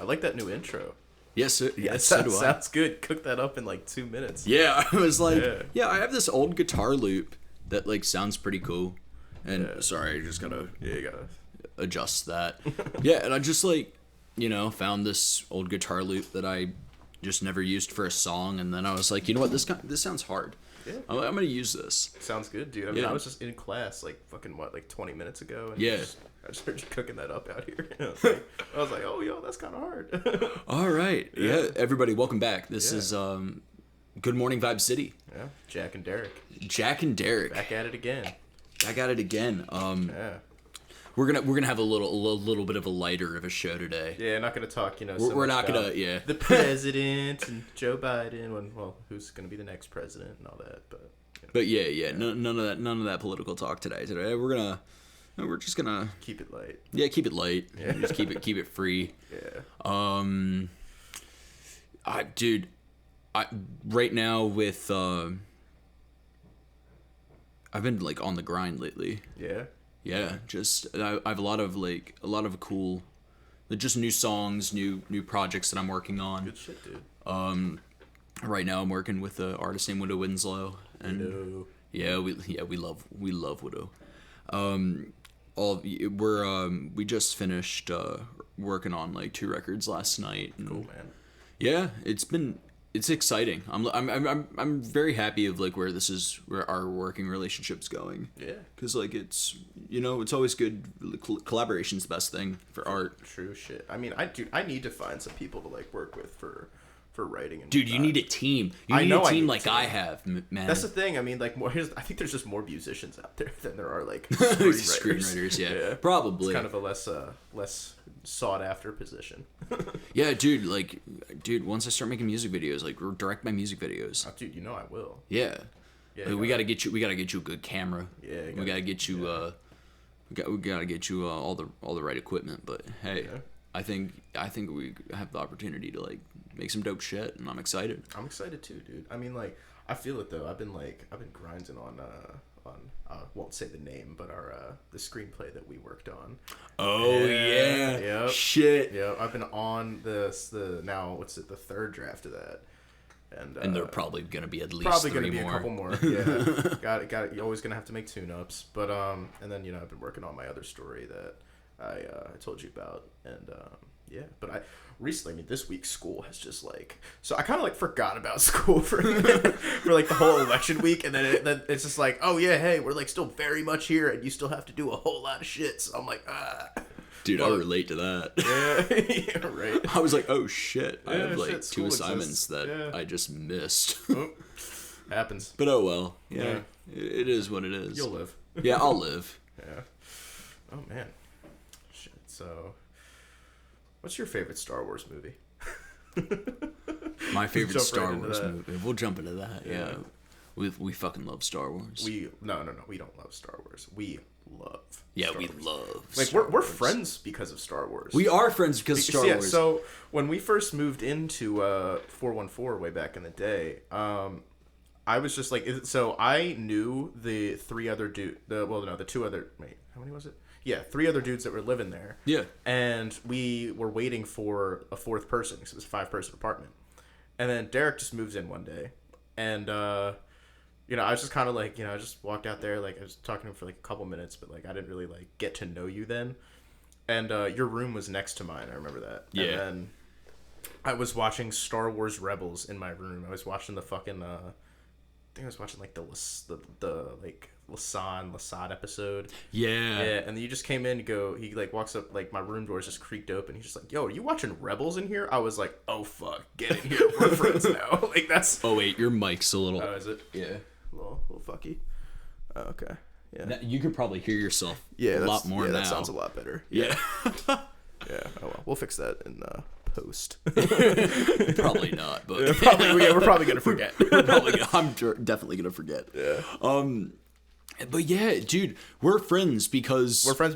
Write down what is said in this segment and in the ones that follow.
I like that new intro. Yes, so do I. Sounds good. Cook that up in like 2 minutes. Yeah, I was like, yeah, I have this old guitar loop that like sounds pretty cool. And sorry, I just gotta you gotta adjust that. Yeah, and I just like, found this old guitar loop that I just never used for a song, and then I was like, you know what, this sounds hard. Yeah. I'm gonna use this. Sounds good, dude. I mean, I was just in class like 20 minutes ago, and I just heard you cooking that up out here. I was like, oh, yo, that's kind of hard. All right. Yeah, everybody, welcome back. This is Good Morning Vibe City. Yeah, Jack and Derek. Back at it again. Yeah. We're gonna have a little bit of a lighter of a show today. Yeah, not gonna talk. We're not gonna. Yeah. The president and Joe Biden. Who's gonna be the next president and all that. But yeah. None of that political talk today. We're just gonna keep it light. Yeah, keep it light. Yeah. Just keep it free. Yeah. Right now with I've been like on the grind lately. Yeah. Yeah, I have a lot of cool, just new songs, new projects that I'm working on. Good shit, dude. Right now I'm working with an artist named Widow Winslow, and we love Widow. We just finished working on like 2 records last night. And, cool, man. Yeah, it's exciting. I'm very happy of like where our working relationship's going. Yeah. Because like it's always good. Collaboration's the best thing for art. True shit. I mean, I need to find some people to like work with for writing. And dude, you need a team. You need a team like I have, man. That's the thing. I mean, like I think there's just more musicians out there than there are like screenwriters. Yeah, probably. It's kind of a less sought after position. Yeah, dude. Once I start making music videos, like direct my music videos. Oh, dude, I will. Yeah. Yeah. We gotta get you a good camera. Yeah. We gotta get you. We gotta get you all the right equipment. But hey, I think we have the opportunity to like make some dope shit, and I'm excited. I'm excited too, dude. I mean, like, I feel it though. I've been grinding on won't say the name, but the screenplay that we worked on. Oh yeah. Yep. Shit. Yeah, I've been on the 3rd draft of that. And there are probably gonna be at least 3 more. A couple more. Yeah. got it. You're always gonna have to make tune-ups, but and then I've been working on my other story that I told you about, and but recently, this week school has just like, so I kind of like forgot about school for like the whole election week, and then it's just like, oh yeah, hey, we're like still very much here, and you still have to do a whole lot of shit. So I'm like, dude, I relate to that. Yeah, right. I was like, oh shit, I have like 2 assignments exists. that I just missed. Happens. But oh well, yeah, it is what it is. You'll live. Yeah, I'll live. Yeah. Oh man. Shit. So. What's your favorite Star Wars movie? My favorite Star Wars movie. We'll jump into that. Yeah. We fucking love Star Wars. No. We don't love Star Wars. We love. Yeah, Star we Wars. love. Like Star we're Wars. friends because of Star Wars. We are friends because of Star Wars. So when we first moved into 414 way back in the day, I was just like, so I knew the 2 other. Wait, how many was it? Yeah, 3 other dudes that were living there. Yeah. And we were waiting for a 4th person because it was a 5-person apartment. And then Derek just moves in one day. And, I was just kind of like, I just walked out there. Like, I was talking to him for like a couple minutes, but like, I didn't really like get to know you then. And your room was next to mine. I remember that. Yeah. And then I was watching Star Wars Rebels in my room. I was watching the fucking, I think I was watching like the like Lasad episode. Yeah. Yeah, and then you just came in and he like walks up, like my room door's just creaked open. He's just like, yo, are you watching Rebels in here? I was like, oh fuck, get in here. We're friends now. Like that's. Oh wait, your mic's a little. Oh, is it? Yeah. A little fucky. Oh, okay. Yeah. Now, you could probably hear yourself a lot more now. That sounds a lot better. Yeah. Yeah. Oh well, we'll fix that in post. Probably not, but we're probably gonna forget. I'm definitely gonna forget. Yeah. But yeah, dude, we're friends because of Star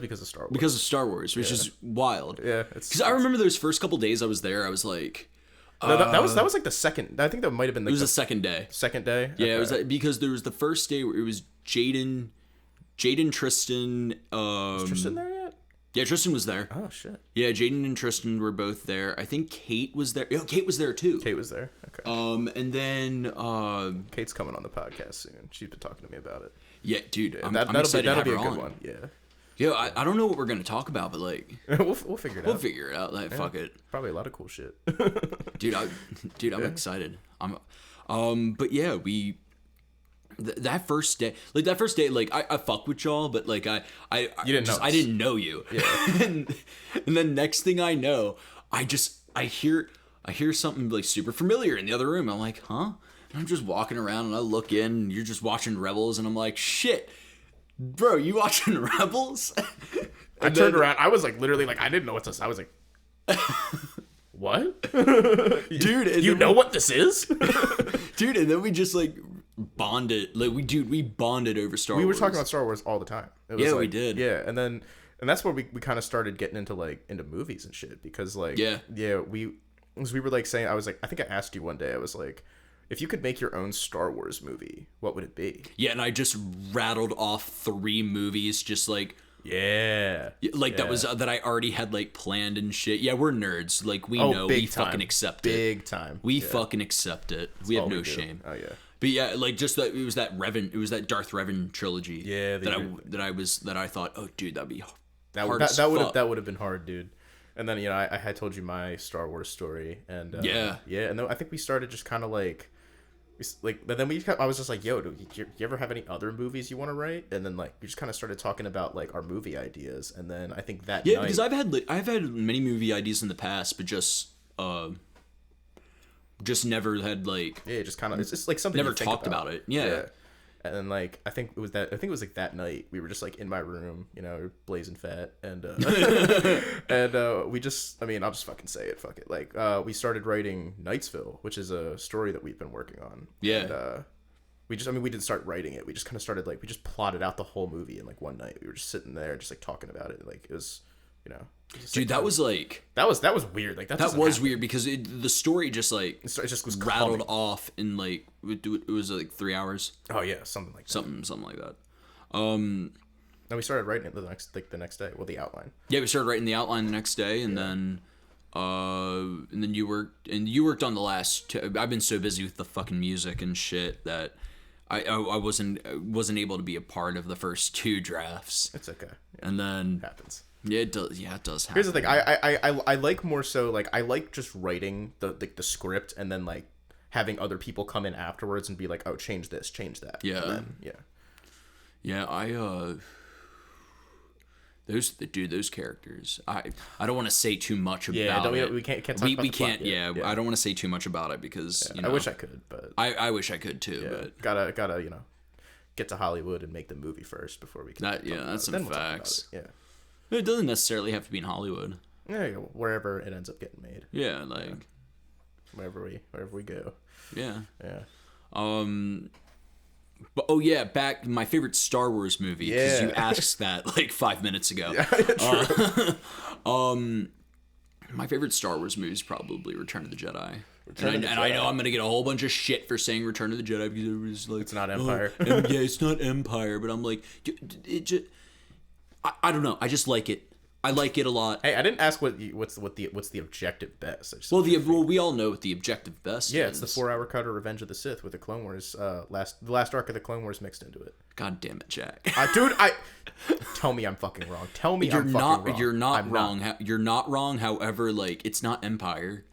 Wars. Because of Star Wars, which is wild. Yeah. Because I remember those first couple days I was there, I was like. No, that was like the second. I think that might have been. Like it was the second day. Second day. Yeah, it was like, because there was the first day where it was Jaden, Tristan. Is Tristan there yet? Yeah, Tristan was there. Oh shit. Yeah, Jaden and Tristan were both there. I think Kate was there. Kate was there too. Kate was there. Okay. And then Kate's coming on the podcast soon. She's been talking to me about it. Yeah, dude, Yeah, I'm excited that'll to have be her a good on. one. Yeah. Yeah, I don't know what we're gonna talk about, but like we'll figure it out. We'll figure it out. Like, fuck it. Probably a lot of cool shit. Dude, I'm excited. But yeah, that first day, like I fuck with y'all, but like I didn't know you. Yeah. and then next thing I know, I hear something like super familiar in the other room. I'm like, huh? And I'm just walking around and I look in and you're just watching Rebels and I'm like, shit, bro, you watching Rebels? I turned around. I was like, literally, like, I didn't know what to say. I was like, what? Dude, you know what this is? Dude, and then we just like bonded. Like we bonded over Star Wars. We were talking about Star Wars all the time. It was yeah, like, we did. Yeah, and that's where we kind of started getting into movies and shit because like we were like saying, I think I asked you one day, I was like, if you could make your own Star Wars movie, what would it be? Yeah, and I just rattled off 3 movies, just like that was that I already had like planned and shit. Yeah, we're nerds. Like we know, we fucking accept it. Big time. We fucking accept it. We have no shame. Oh yeah. But yeah, like just that it was that Darth Revan trilogy. Yeah, that I thought, oh dude, that'd be hard that would have been hard, dude. And then I had told you my Star Wars story, and and then I think we started just kind of like. But then I was just like, yo, do you ever have any other movies you want to write? And then like we just kind of started talking about like our movie ideas, and then I think that night, because I've had many movie ideas in the past, but just never had like just kind of it's just like something never talked about it. Yeah. And then like I think it was like that night we were just like in my room, we were blazing fat, and we just, I'll just fucking say it, fuck it. Like we started writing Knightsville, which is a story that we've been working on. Yeah. And we didn't start writing it. We just kind of started we just plotted out the whole movie in like one night. We were just sitting there just like talking about it. Like it was, dude, that was like that was weird. Like that was weird because the story just like it just was rattled off in like it was like 3 hours. Oh yeah, something like that. Something like that. And we started writing it the next day. Well, the outline. Yeah, we started writing the outline the next day, and then you worked on the last. I've been so busy with the fucking music and shit that I wasn't able to be a part of the first 2 drafts. It's okay. Yeah. And then it happens. Yeah, it does. Yeah, it does happen. Here's the thing. I like more so like I like just writing the script and then like having other people come in afterwards and be like, oh, change this, change that. Yeah. And then, those characters. I don't want to say too much about it. We can't talk we about can't. Yeah, I don't want to say too much about it because I wish I could, but I wish I could too. Yeah, but gotta get to Hollywood and make the movie first before we can. That's some facts. Yeah. It doesn't necessarily have to be in Hollywood. Yeah, wherever it ends up getting made. Yeah, like wherever we go. Yeah. Yeah. But back my favorite Star Wars movie because you asked that like 5 minutes ago. Yeah, true. My favorite Star Wars movie is probably Return of the Jedi. And I know I'm gonna get a whole bunch of shit for saying Return of the Jedi because it was like it's not Empire. It's not Empire, but I'm like it just. I don't know. I just like it. I like it a lot. Hey, I didn't ask what's the objective best. We all know what the objective best is. Yeah, it's the 4-hour cut of Revenge of the Sith with the Clone Wars the last arc of the Clone Wars mixed into it. God damn it, Jack. Dude, tell me I'm fucking wrong. Tell me I'm fucking wrong. You're not wrong. You're not wrong. However, like it's not Empire.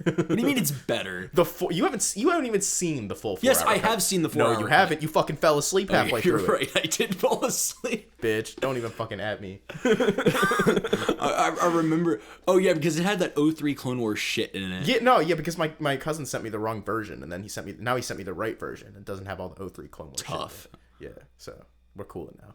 What do you mean it's better? You haven't even seen the full 4 Yes, hour I cut. have seen the 4 hour No, you haven't. You fucking fell asleep halfway through You're right. I did fall asleep. Bitch, don't even fucking at me. I remember. Oh yeah, because it had that 03 Clone Wars shit in it. Yeah, because my cousin sent me the wrong version, and then he sent me the right version. It doesn't have all the 03 Clone Wars Tough. shit. Yeah, so we're cooling now.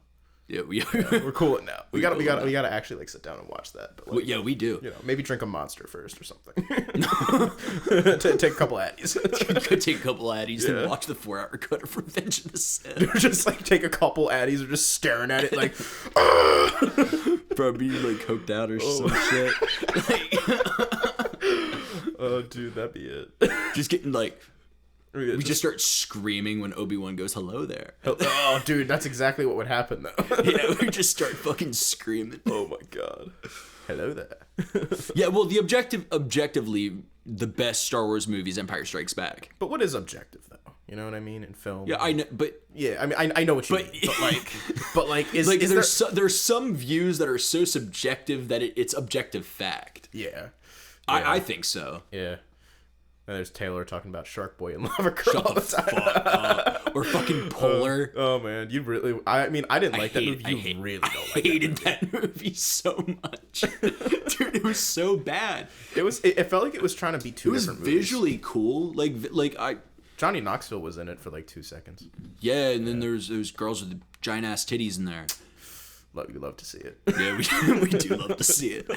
Yeah, we're cooling now. We gotta actually like sit down and watch that. But like, we do. Maybe drink a Monster first or something. Take a couple Addies. Take a couple Addies and watch the 4 hour cut of Revenge of the Sith. Just like take a couple Addies or just staring at it like, probably like coked out or some shit. Oh, dude, that'd be it. Just getting like. We just start screaming when Obi-Wan goes, "Hello there." Oh, dude, that's exactly what would happen, though. Yeah, we just start fucking screaming. Oh my god. Hello there. Yeah, well, objectively, the best Star Wars movie is Empire Strikes Back. But what is objective, though? You know what I mean? In film. Yeah, I know, but yeah, I mean, I know what you mean. But like, is there's some views that are so subjective that it's objective fact. Yeah. I think so. Yeah. And there's Taylor talking about Shark Boy and Lava Girl all the time. Fuck up. Or fucking Polar. Oh man, you really. I mean, I didn't like that movie. You really don't like that movie. I hated that movie so much, dude. It was so bad. It felt like it was trying to be two different movies. It was visually cool. Johnny Knoxville was in it for like 2 seconds. Yeah, and then there's girls with giant ass titties in there. You love to see it. Yeah, we do love to see it.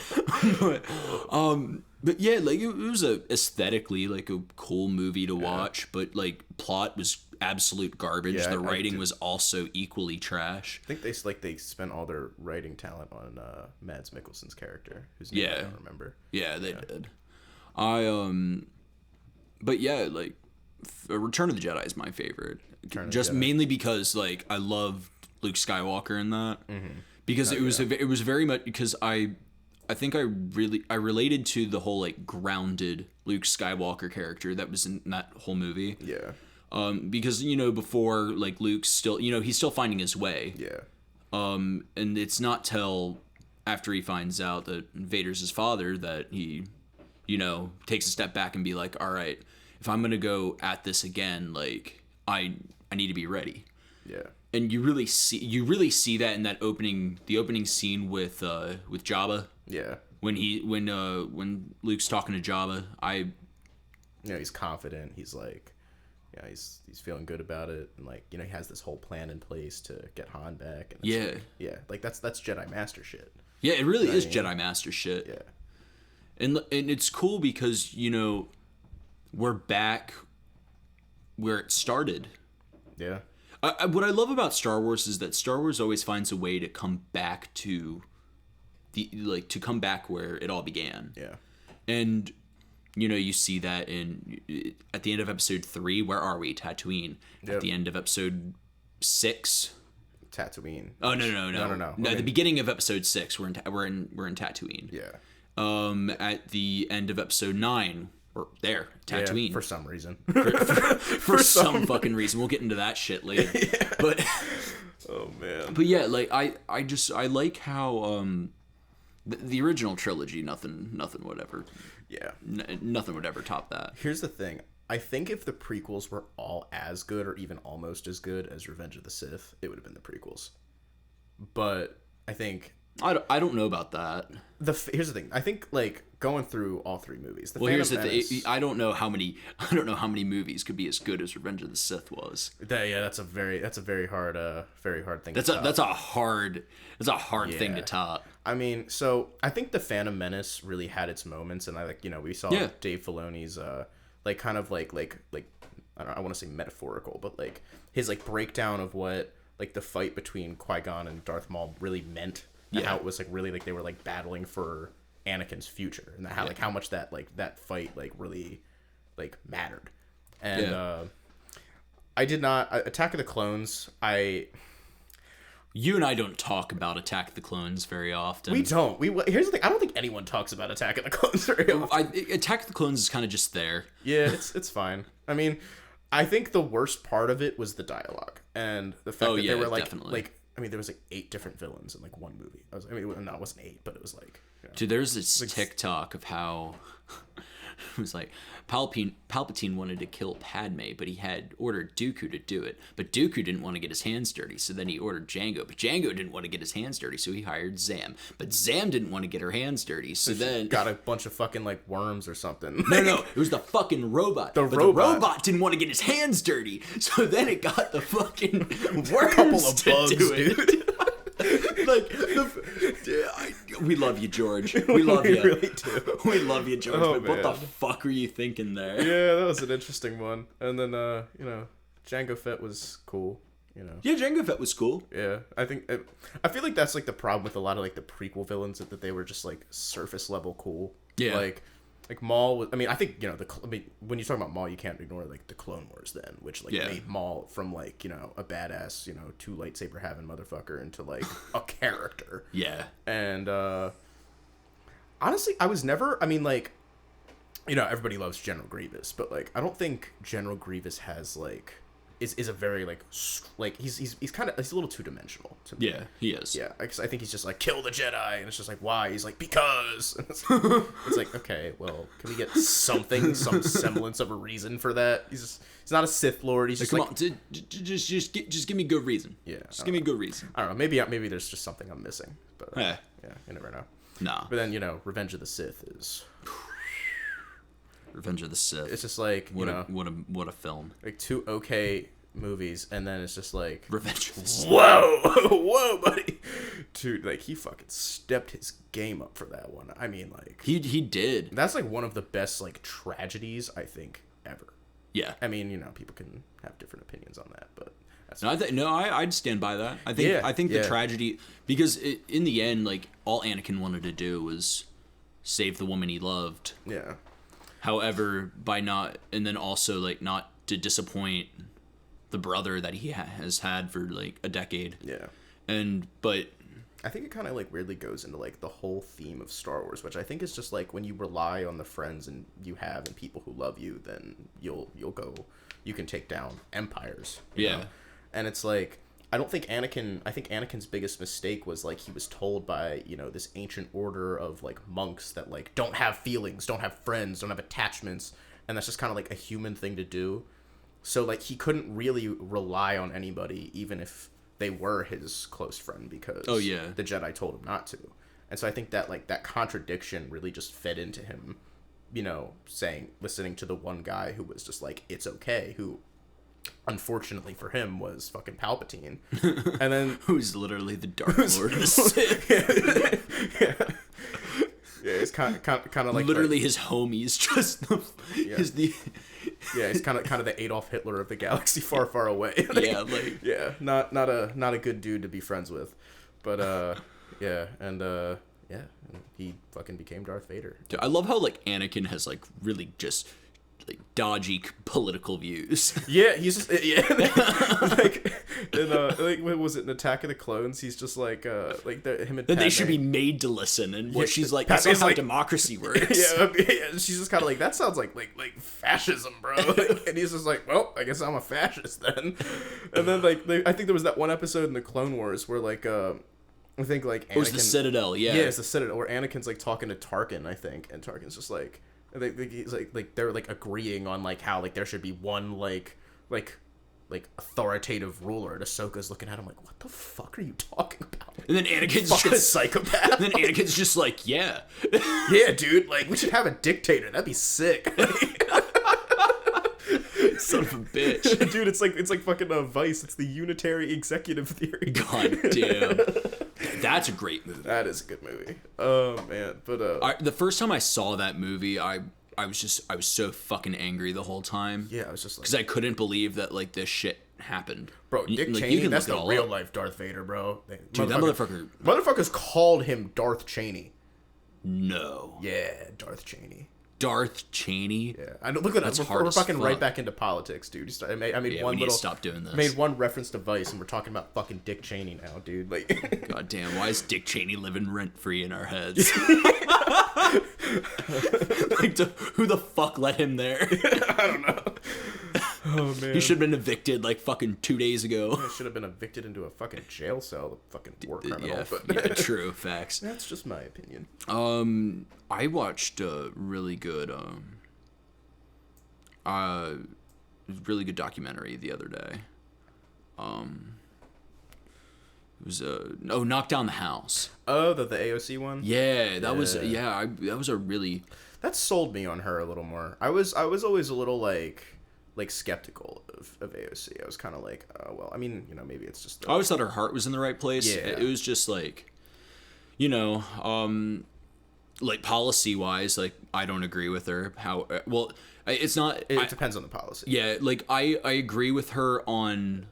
But yeah, like it was aesthetically like a cool movie to watch, but like plot was absolute garbage. Yeah, the writing was also equally trash. I think they spent all their writing talent on Mads Mikkelsen's character, whose name I don't remember. Yeah, they did. But yeah, like Return of the Jedi is my favorite, just mainly because like I love Luke Skywalker in that, because it was very much because I think I related to the whole like grounded Luke Skywalker character that was in that whole movie. Yeah. Because before like Luke's still he's still finding his way. Yeah. And it's not till after he finds out that Vader's his father that he takes a step back and be like, all right, if I'm gonna go at this again, like I need to be ready. Yeah. And you really see that in the opening scene with Jabba. Yeah. When Luke's talking to Jabba, he's confident. He's like, he's feeling good about it, and like he has this whole plan in place to get Han back. And like that's Jedi Master shit. Yeah, it really is Jedi Master shit. Yeah. And it's cool because we're back where it started. Yeah. What I love about Star Wars is that Star Wars always finds a way to come back to where it all began. Yeah. And you see that at the end of episode 3, where are we? Tatooine. Yep. At the end of episode 6, Tatooine. Oh no. No, the beginning of episode 6, we're in Tatooine. Yeah. At the end of episode 9, we're there, Tatooine. Yeah, for some reason. for some fucking reason. We'll get into that shit later. Yeah. But oh man. But yeah, like I like how the original trilogy, nothing would ever. Yeah. Nothing would ever top that. Here's the thing. I think if the prequels were all as good or even almost as good as Revenge of the Sith, it would have been the prequels. But I think I don't know about that. Here's the thing. I think like going through all 3 movies. Here's the thing. I don't know how many movies could be as good as Revenge of the Sith was. That's a very hard thing. That's a hard thing to top. I mean, so I think the Phantom Menace really had its moments, and we saw Dave Filoni's like kind of like I want to say metaphorical, but like his like breakdown of what like the fight between Qui-Gon and Darth Maul really meant. And how it was like really like they were like battling for Anakin's future, and how like how much that fight like really like mattered. And I did not Attack of the Clones. You and I don't talk about Attack of the Clones very often. We don't. Here's the thing. I don't think anyone talks about Attack of the Clones very often. Attack of the Clones is kind of just there. Yeah, it's fine. I mean, I think the worst part of it was the dialogue and the fact that there were definitely. there was like 8 different villains in like one movie. It wasn't 8, but it was like. Dude, there's this TikTok of how it was like Palpatine wanted to kill Padme, but he had ordered Dooku to do it. But Dooku didn't want to get his hands dirty, so then he ordered Jango. But Jango didn't want to get his hands dirty, so he hired Zam. But Zam didn't want to get her hands dirty, so then got a bunch of fucking like worms or something. No, it was the fucking robot. The robot didn't want to get his hands dirty, so then it got the fucking worms. A couple of bugs, dude. We love you, George. We love you. Really do. We love you, George. But what the fuck were you thinking there? Yeah, that was an interesting one. And then, Jango Fett was cool. Yeah, Jango Fett was cool. Yeah, I feel like that's like the problem with a lot of like the prequel villains that they were just like surface level cool. Yeah. Like, Like Maul was, I mean, I think, you know, when you talk about Maul, you can't ignore like the Clone Wars then, which like made Maul from like, you know, a badass, you know, 2 lightsaber having motherfucker into like a character. Yeah. And honestly, I was never, I mean, like, you know, everybody loves General Grievous, but like I don't think General Grievous has like is a very like he's kind of, he's a little two-dimensional to me. Yeah, he is. Yeah, because I think he's just like, kill the Jedi, and it's just like, why? He's like, because. It's like, okay, well, can we get something, some semblance of a reason for that? He's not a Sith Lord. He's just come like, on, just give me good reason. Yeah, just give me good reason. I don't know. Maybe there's just something I'm missing, but yeah, you never know. Nah. But then, you know, Revenge of the Sith is. Revenge of the Sith. It's just like, what a film. Like 2 okay movies, and then it's just like Revenge of the Sith. Whoa, buddy, dude! Like he fucking stepped his game up for that one. I mean, like he did. That's like one of the best like tragedies I think ever. Yeah. I mean, you know, people can have different opinions on that, but that's I'd stand by that. I think the tragedy, because in the end, like all Anakin wanted to do was save the woman he loved. Yeah. However, by not, and then also like not to disappoint the brother that he has had for like a decade. Yeah. But I think it kind of like weirdly goes into like the whole theme of Star Wars, which I think is just like when you rely on the friends and you have and people who love you, then you can take down empires. You know? And it's like, I think Anakin's biggest mistake was like he was told by, you know, this ancient order of like monks that like don't have feelings, don't have friends, don't have attachments, and that's just kind of like a human thing to do. So like he couldn't really rely on anybody, even if they were his close friend, because the Jedi told him not to. And so I think that like that contradiction really just fed into him, you know, listening to the one guy who was just like, it's okay, who unfortunately for him was fucking Palpatine. And then who's literally the Dark Lord of the Sith. Yeah, it's kind of like literally his homies. Just he's kind of the Adolf Hitler of the galaxy, far, far away. Not a good dude to be friends with, but he fucking became Darth Vader. Dude, I love how like Anakin has like really just like dodgy political views. Yeah, he's just like what was it, in Attack of the Clones? He's just like him and that they should be made to listen, and what she's like, that's not how democracy works. She's just kind of like, that sounds like fascism, bro. And he's just like, well, I guess I'm a fascist then. And then I think there was that one episode in the Clone Wars where like I think like Anakin, it was the Citadel, it's the Citadel, where Anakin's like talking to Tarkin, I think, and Tarkin's just like. He's like they're like agreeing on like how like there should be one like authoritative ruler. And Ahsoka's looking at him like, what the fuck are you talking about? And then Anakin's fucking just psychopath. And then Anakin's just like, yeah, dude. Like we should have a dictator. That'd be sick. Son of a bitch, dude. It's like fucking Vice. It's the unitary executive theory. God damn. That's a great movie. That is a good movie. Oh man, but the first time I saw that movie, I was so fucking angry the whole time. Yeah, I was just like, because I couldn't believe that like this shit happened. Bro, Dick Cheney, that's the real life Darth Vader, bro. Dude, that motherfuckers called him Darth Cheney. No. Yeah, Darth Cheney. Darth Cheney. Yeah, I know. Look at that. We're fucking right back into politics, dude. I made one little. Stop doing this. Made one reference to Vice, and we're talking about fucking Dick Cheney now, dude. Like, God damn, why is Dick Cheney living rent free in our heads? Like, who the fuck let him there? I don't know. Oh man, he should have been evicted like fucking 2 days ago. Yeah, should have been evicted into a fucking jail cell, the fucking war criminal. Yeah, true facts. That's just my opinion. I watched a really good documentary the other day. It was Knock Down the House. Oh, the AOC one? Yeah, that was a really, that sold me on her a little more. I was always a little like skeptical of AOC. I was kind of like, well, I mean, you know, maybe it's just I always thought her heart was in the right place. Yeah. It was just like, you know, like policy wise, like I don't agree with her. It's not. It depends on the policy. Yeah, like I agree with her on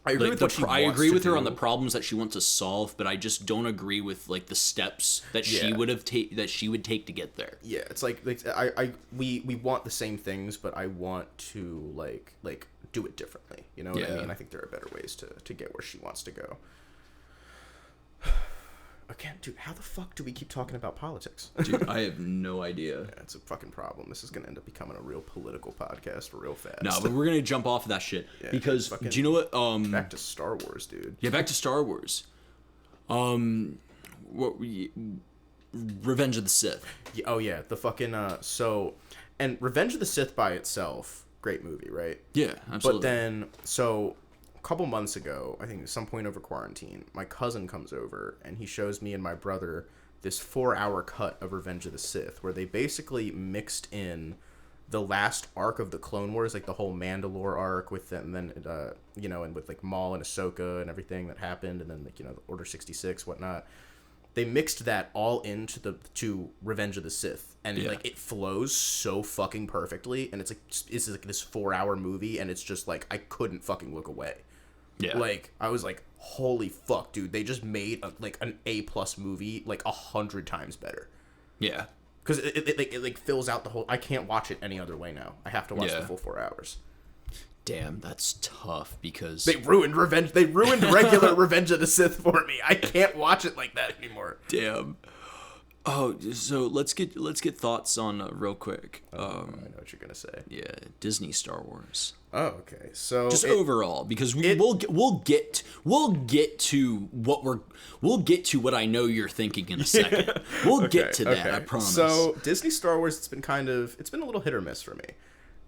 I agree with what she wants I agree with to her do. on the problems that she wants to solve, but I just don't agree with like the steps that she would take to get there. Yeah, it's like we want the same things, but I want to like do it differently. You know what I mean? I think there are better ways to get where she wants to go. Again, dude, how the fuck do we keep talking about politics? Dude, I have no idea. Yeah, it's a fucking problem. This is gonna end up becoming a real political podcast real fast. No, but we're gonna jump off of that shit because do you know what? Back to Star Wars, dude. Yeah, back to Star Wars. Revenge of the Sith. Yeah, oh yeah, the fucking and Revenge of the Sith by itself, great movie, right? Yeah, absolutely. But then a couple months ago, I think at some point over quarantine, my cousin comes over and he shows me and my brother this 4-hour cut of Revenge of the Sith where they basically mixed in the last arc of the Clone Wars, like the whole Mandalore arc with them, and then and with like Maul and Ahsoka and everything that happened, and then like the Order 66, whatnot. They mixed that all into to Revenge of the Sith, and like it flows so fucking perfectly, and it's like this 4-hour movie, and it's just like I couldn't fucking look away. Yeah, like I was like, holy fuck, dude! They just made an A+ movie like 100 times better. Yeah, because it like fills out the whole. I can't watch it any other way now. I have to watch the full 4 hours. Damn, that's tough because they ruined regular Revenge of the Sith for me. I can't watch it like that anymore. Damn. Oh, so let's get thoughts on real quick. I know what you're gonna say. Yeah, Disney Star Wars. Oh, okay. So just overall, because we'll get to what I know you're thinking in a second. We'll get to that. I promise. So Disney Star Wars, it's been a little hit or miss for me.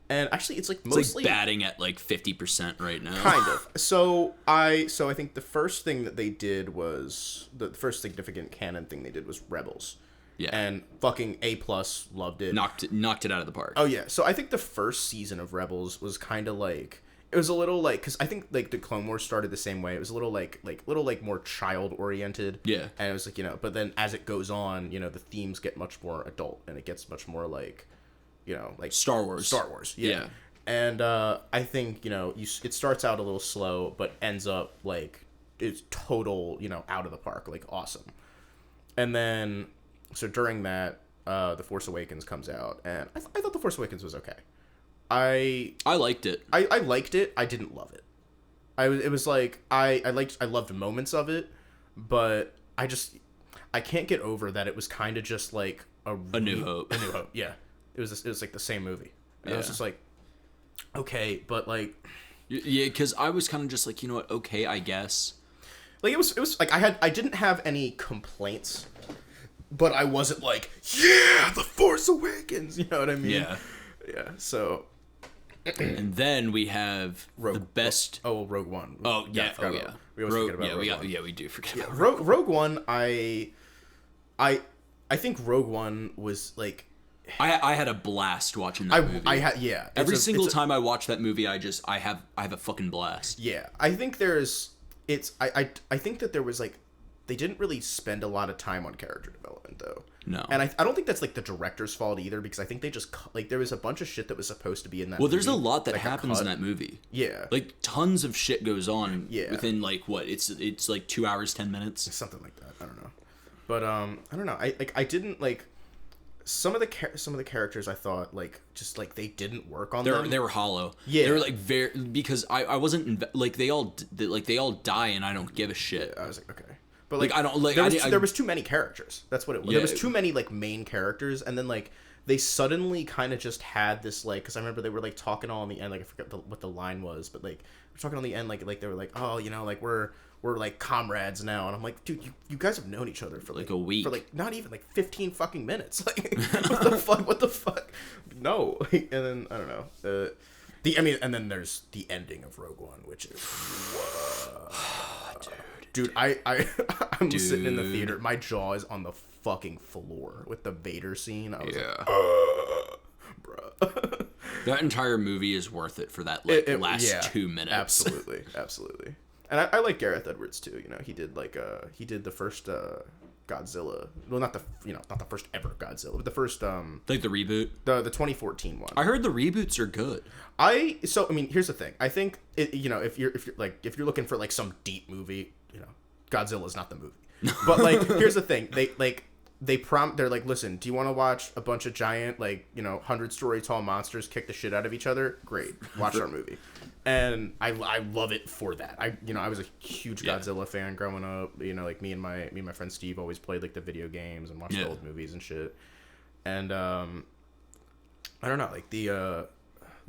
And actually, it's like mostly like batting at like 50% right now. Kind of. So I think the first thing that they did was the first significant canon thing they did was Rebels. Yeah. And fucking A+, loved it. Knocked it out of the park. Oh yeah. So I think the first season of Rebels was kind of like it was a little like because I think like the Clone Wars started the same way. It was a little like more child oriented. Yeah. And it was like but then as it goes on, the themes get much more adult and it gets much more like. Like Star Wars. Yeah. And I think, it starts out a little slow, but ends up like it's total, out of the park, like awesome. And then, so during that, The Force Awakens comes out, and I thought The Force Awakens was okay. I liked it. I liked it. I didn't love it. It was like, I loved moments of it, but I can't get over that it was kind of just like A New Hope. A New Hope, yeah. It was like the same movie. And I was just like, okay, but like, yeah, because I was kind of just like, okay, I guess. Like it was like I didn't have any complaints, but I wasn't like, yeah, The Force Awakens. You know what I mean? Yeah, yeah. So, and then we have the best. Rogue One. Oh yeah, We always forget about Rogue One. Yeah, we do forget about Rogue One. I think Rogue One was like. I had a blast watching that movie. Every single time I watch that movie, I have a fucking blast. Yeah, I think I think that there was like they didn't really spend a lot of time on character development though. No, and I don't think that's like the director's fault either because I think they just like there was a bunch of shit that was supposed to be in that. Well, there's a lot that happens in that movie. Yeah, like tons of shit goes on. Yeah. Within like what it's like 2 hours 10 minutes, something like that. I don't know, but I don't know. I didn't like. Some of the characters I thought like just like they didn't work on them. They were hollow. Yeah, they were like very because I wasn't like they all die and I don't give a shit. Yeah, I was like okay, but like I don't like there was too many characters. That's what it was. Yeah, there was too many like main characters, and then like they suddenly kind of just had this like because I remember they were like talking all in the end like I forget what the line was, but like we're talking on the end like they were like oh like we're like comrades now, and I'm like, dude, you guys have known each other for like a week, for like not even like 15 fucking minutes. Like, what the fuck? No, and then I don't know. And then there's the ending of Rogue One, which is, dude, I'm sitting in the theater, my jaw is on the fucking floor with the Vader scene. I was like, bruh. That entire movie is worth it for that last 2 minutes. Absolutely. And I like Gareth Edwards too. He did the first Godzilla. Well, not the first ever Godzilla, but the first like the reboot, the 2014 one. I heard the reboots are good. I mean, here's the thing. I think if you're looking for like some deep movie, Godzilla's not the movie. But like, here's the thing. They're like, listen, do you want to watch a bunch of giant 100-story tall monsters kick the shit out of each other? Great, watch our movie. And I love it for that. I was a huge Godzilla fan growing up. Like me and my friend Steve always played like the video games and watched the old movies and shit. And I don't know, like the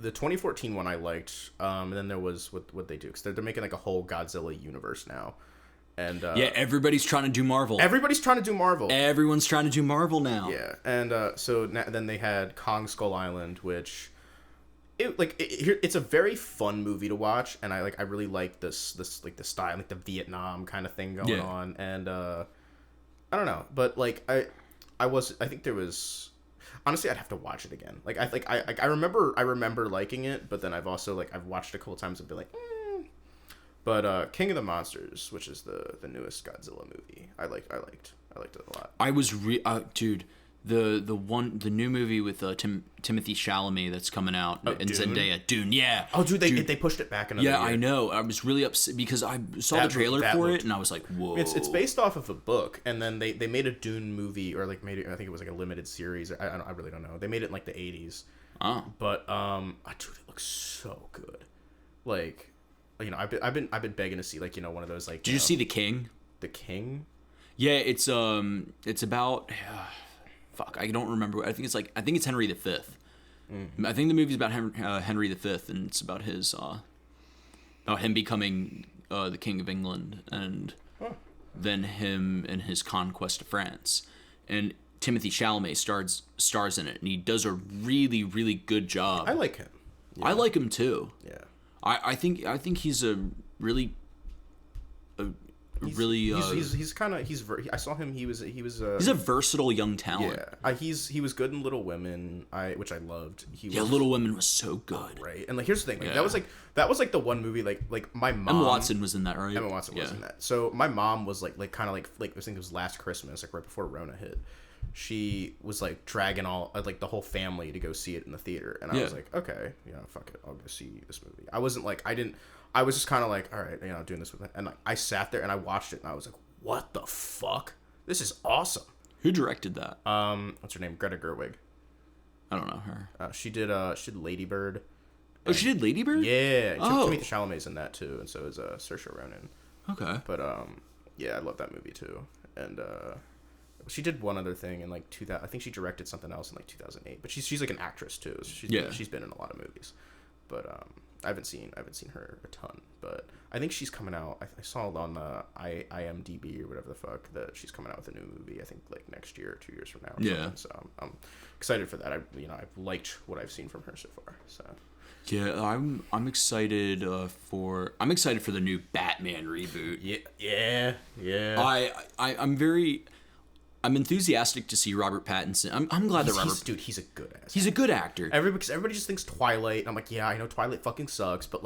2014 one I liked. And then there was what they do, because they're making like a whole Godzilla universe now. And everybody's trying to do Marvel. Everybody's trying to do Marvel. Everyone's trying to do Marvel now. Yeah, and then they had Kong Skull Island, which it's a very fun movie to watch, and I really like this like the style, like the Vietnam kind of thing going on, and I don't know, but like I think there was, honestly, I'd have to watch it again. Like I remember liking it, but then I've also I've watched it a couple times and been like. But King of the Monsters, which is the newest Godzilla movie, I liked it a lot. I was dude, the new movie with Timothy Chalamet that's coming out and Dune? Zendaya, Dune, yeah. Oh, dude, they pushed it back another year. I know. I was really upset because I saw the trailer for it and I was like, whoa. It's based off of a book, and then they made a Dune movie, or made it. I think it was like a limited series. I really don't know. They made it in like the 80s. Oh. But dude, it looks so good. Like. I've been begging to see one of those Did you see The King? The King? Yeah, it's about fuck, I don't remember. I think it's Henry V. I think the movie's about Henry V, and it's about his about him becoming the King of England, and then him and his conquest of France. And Timothy Chalamet stars in it, and he does a really, really good job. I like him. Yeah. I like him too. Yeah. I think he's a really he's kind of I saw him. He's a versatile young talent. Yeah, he was good in Little Women, which I loved. Little Women was so good. Right, and here's the thing, that was the one movie like my mom. Emma Watson was in that, right? Emma Watson was in that. So my mom was like I think it was last Christmas, right before Rona hit. She was dragging all the whole family to go see it in the theater, and I was like, okay, fuck it, I'll go see this movie. I wasn't I was just kind of all right, doing this with it, and I sat there and I watched it, and I was like, what the fuck, this is awesome. Who directed that? What's her name? Greta Gerwig. I don't know her. She did Lady Bird. Oh, she did Lady Bird? Yeah. Timothy Chalamet's in that too, and so is Saoirse Ronan. Okay. But I love that movie too, and she did one other thing in 2000. I think she directed something else in 2008. But she's an actress too. She's been in a lot of movies. But I haven't seen her a ton. But I think she's coming out. I saw it on the IMDb or whatever the fuck that she's coming out with a new movie. I think next year or 2 years from now. Or something. So I'm excited for that. I've liked what I've seen from her so far. So. Yeah, I'm excited for the new Batman reboot. Yeah. I'm enthusiastic to see Robert Pattinson. I'm glad he's a good ass. He's a good actor. Because everybody just thinks Twilight. And I'm like, yeah, I know Twilight fucking sucks, but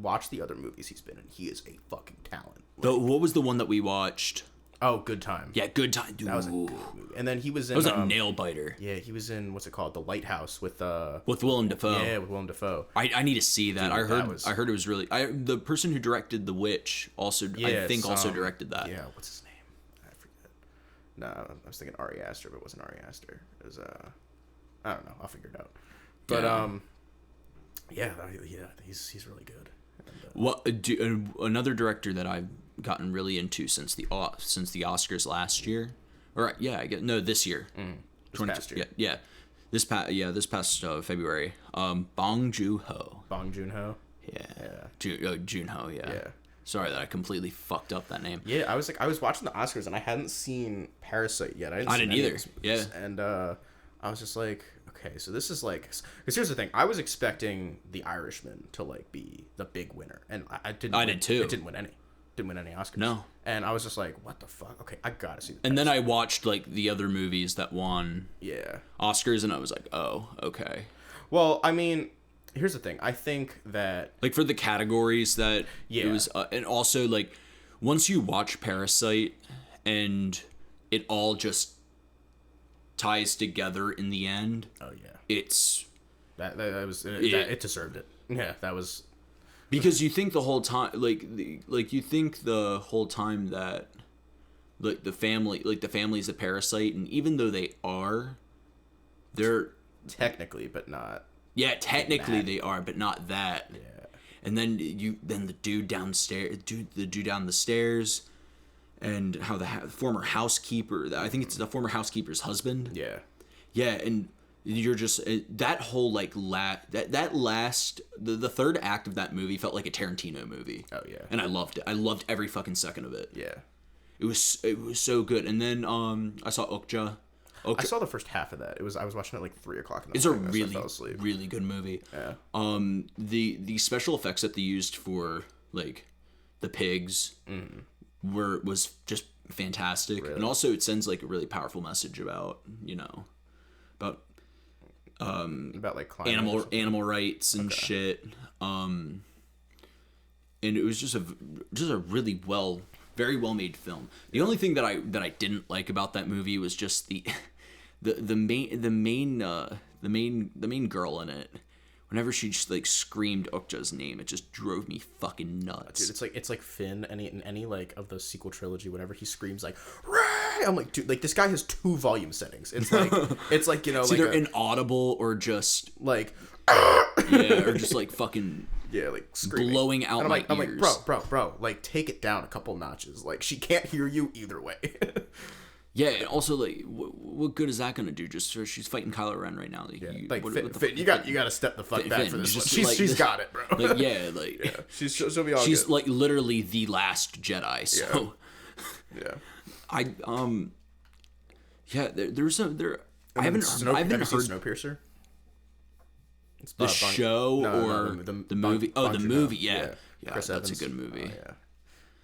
watch the other movies he's been in. He is a fucking talent. What was the one that we watched? Oh, Good Time. Yeah, Good Time. Dude. That was a good movie. And then he was in. That was a nail biter. Yeah, he was in what's it called? The Lighthouse with Willem Dafoe. Yeah, with Willem Dafoe. I need to see that. Dude, I heard it was really. The person who directed The Witch also also directed that. Yeah, what's his name? I forget. No, I was thinking Ari Aster, but it wasn't Ari Aster. It was I don't know. I'll figure it out. But he's really good. Another director that I've gotten really into since the Oscars last year, this year. This past year. Yeah. This past February. Bong Joon-ho. Bong Joon-ho. Yeah. Joon-ho. Yeah. Yeah. Sorry that I completely fucked up that name. Yeah, I was watching the Oscars and I hadn't seen Parasite yet. I didn't either. Yeah. And I was just like, okay, so this is because here's the thing. I was expecting The Irishman to be the big winner, and I didn't. I did too. It didn't win any Oscars. No. And I was just like, what the fuck? Okay, I gotta see. And then I watched the other movies that won. Yeah. Oscars, and I was like, oh, okay. Well, I mean, here's the thing. I think that for the categories that it was, and also once you watch Parasite and it all just ties together in the end. Oh yeah, it's it deserved it. Yeah, that was because you think the whole time, you think the whole time that the family's a parasite, and even though they're technically, but not. Yeah, technically they are, but not that. Yeah. And then the dude down the stairs, and how the former housekeeper, I think it's the former housekeeper's husband. Yeah. Yeah, and you're just that whole the third act of that movie felt like a Tarantino movie. Oh yeah. And I loved it. I loved every fucking second of it. Yeah. It was so good. And then I saw Okja. I saw the first half of that. I was watching it like 3:00 in the morning. It's a really good movie. Yeah. The special effects that they used for like the pigs was just fantastic. Really? And also it sends like a really powerful message about like animal rights and shit. And it was just a really very well made film. The only thing that I didn't like about that movie was just the main girl in it. Whenever she just like screamed Okja's name, it just drove me fucking nuts. Dude, it's like Finn in any like of the sequel trilogy. Whenever he screms like, Ray! I'm like, dude, like this guy has 2 volume settings. It's like it's it's either inaudible or just like or just like fucking like screaming, blowing out my ears. I'm like, bro, like take it down a couple notches. Like she can't hear you either way. Yeah, and also like, what good is that gonna do? Just so she's fighting Kylo Ren right now. Finn, you got to step the fuck back for this one. She's got it, bro. She'll be all she's good. Like literally the last Jedi. So yeah. I haven't seen heard Snowpiercer. The show or the movie? Oh, the movie. Yeah, Chris that's Evans. a good movie. Oh, yeah,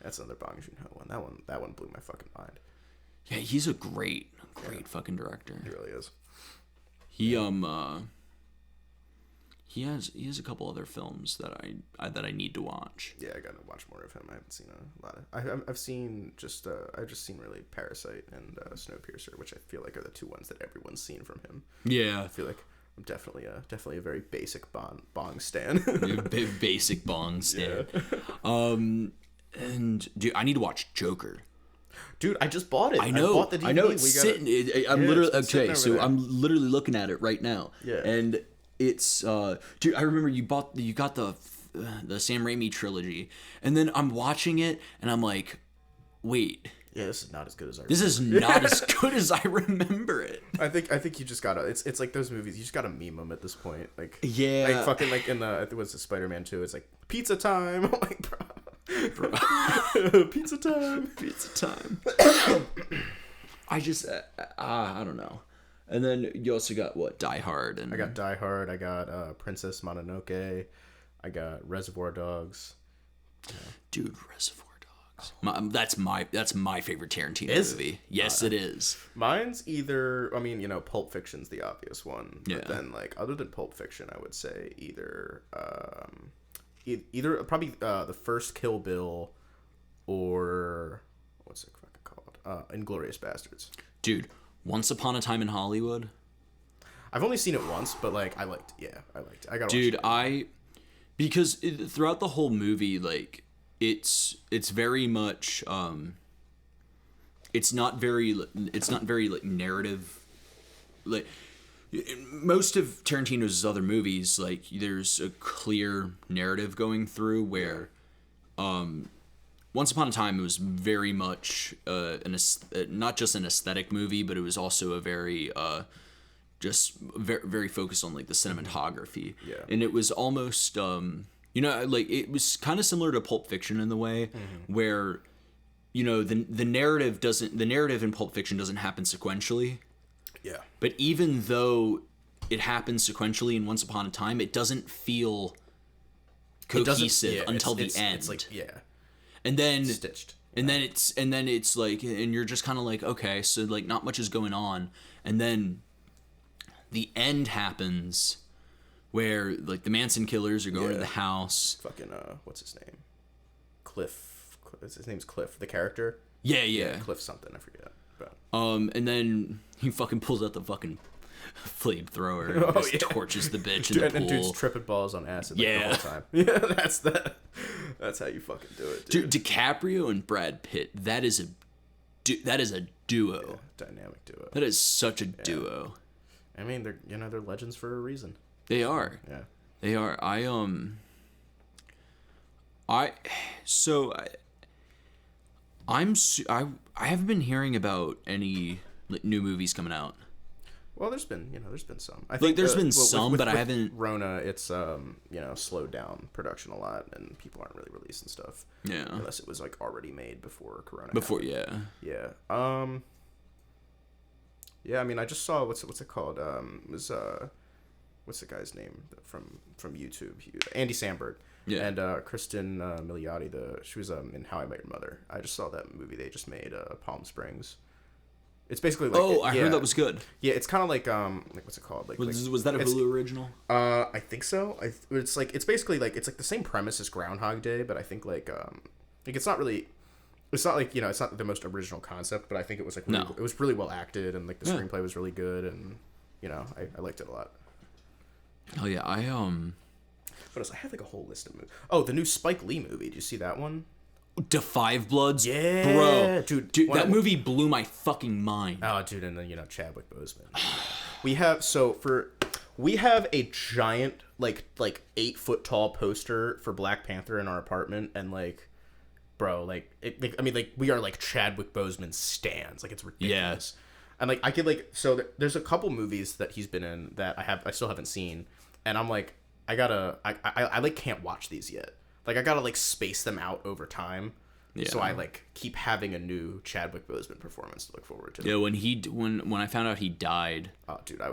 that's another Bong Joon-ho one. That one blew my fucking mind. Yeah, he's a great fucking director. He really is. He has a couple other films that I need to watch. Yeah, I gotta watch more of him. I haven't seen a lot of. I've seen just really Parasite and Snowpiercer, which I feel like are the 2 ones that everyone's seen from him. Yeah, I feel like I'm definitely a very basic Bong stan. Basic Bong stan. Yeah. And dude, I need to watch Joker. Dude, I just bought it. I know. I bought the DVD. I know. It's sitting. I'm literally okay. So there. I'm literally looking at it right now. Yeah. And it's dude. I remember you got the Sam Raimi trilogy, and then I'm watching it, and I'm like, wait. Yeah, this is not as good as I. This is not as good as I remember it. I think you just gotta. It's like those movies. You just gotta meme them at this point. Like yeah. Like fucking like in I think it was the Spider-Man 2. It's like pizza time. I'm like, bro. Pizza time. I just I don't know. And then you also got what, Die Hard, and I got Die Hard. I got Princess Mononoke. I got Reservoir Dogs. Dude, Reservoir Dogs. That's my favorite Tarantino movie. Yes, it is. Mine's either, Pulp Fiction's the obvious one. Yeah. But then like other than Pulp Fiction, I would say either probably the first Kill Bill or what's it fucking called? Inglourious Bastards. Dude, Once Upon a Time in Hollywood. I've only seen it once, but like I liked it. I gotta Dude, watch it. Because throughout the whole movie, like it's very much it's not very like narrative. Like most of Tarantino's other movies, like there's a clear narrative going through where Once Upon a Time, it was very much not just an aesthetic movie, but it was also a very just very, very focused on like the cinematography. Yeah. And it was almost like it was kind of similar to Pulp Fiction in the way where the narrative in Pulp Fiction doesn't happen sequentially. Yeah. But even though it happens sequentially in Once Upon a Time, it doesn't feel cohesive until the end. It's like, yeah. And then stitched. And then it's like, and you're just kind of like, okay, so like not much is going on. And then the end happens where like the Manson killers are going to the house. Fucking what's his name? Cliff. His name's Cliff. The character. Yeah. Cliff something. I forget. And then he fucking pulls out the fucking flamethrower and just torches the bitch in the pool. And dude's tripping balls on acid the whole time. Yeah, that's how you fucking do it, dude. DiCaprio and Brad Pitt, that is a duo. Yeah, dynamic duo. That is such a duo. I mean, they're legends for a reason. They are. Yeah. They are. I haven't been hearing about any new movies coming out. Well, there's been some. I think there's been some, but I haven't. Rona, it's slowed down production a lot, and people aren't really releasing stuff. Yeah. Unless it was like already made before Corona. Yeah. Yeah. Yeah. I mean, I just saw what's it called? It was what's the guy's name from YouTube? Andy Samberg. Yeah. And Kristen Milioti, she was in How I Met Your Mother. I just saw that movie they just made, Palm Springs. It's basically like I heard that was good. Yeah, it's kind of like what's it called? Was that a Hulu original? I think so. It's basically like it's like the same premise as Groundhog Day, but I think like it's not like it's not the most original concept, but I think it was like it was really well acted, and like the screenplay was really good, and I liked it a lot. Oh yeah, What else? I had like a whole list of movies. Oh, the new Spike Lee movie. Did you see that one? Da Five Bloods? Yeah. Bro. Dude, that movie blew my fucking mind. Oh, dude, and then, Chadwick Boseman. We have a giant, like 8-foot tall poster for Black Panther in our apartment, and, like, bro, we are, like, Chadwick Boseman stans. Like, it's ridiculous. Yeah. And, like, I could, like, so there's a couple movies that he's been in that I still haven't seen, and I'm like, I like can't watch these yet. Like, I gotta like space them out over time. Yeah. So I like keep having a new Chadwick Boseman performance to look forward to. Yeah, when I found out he died. Oh, dude, I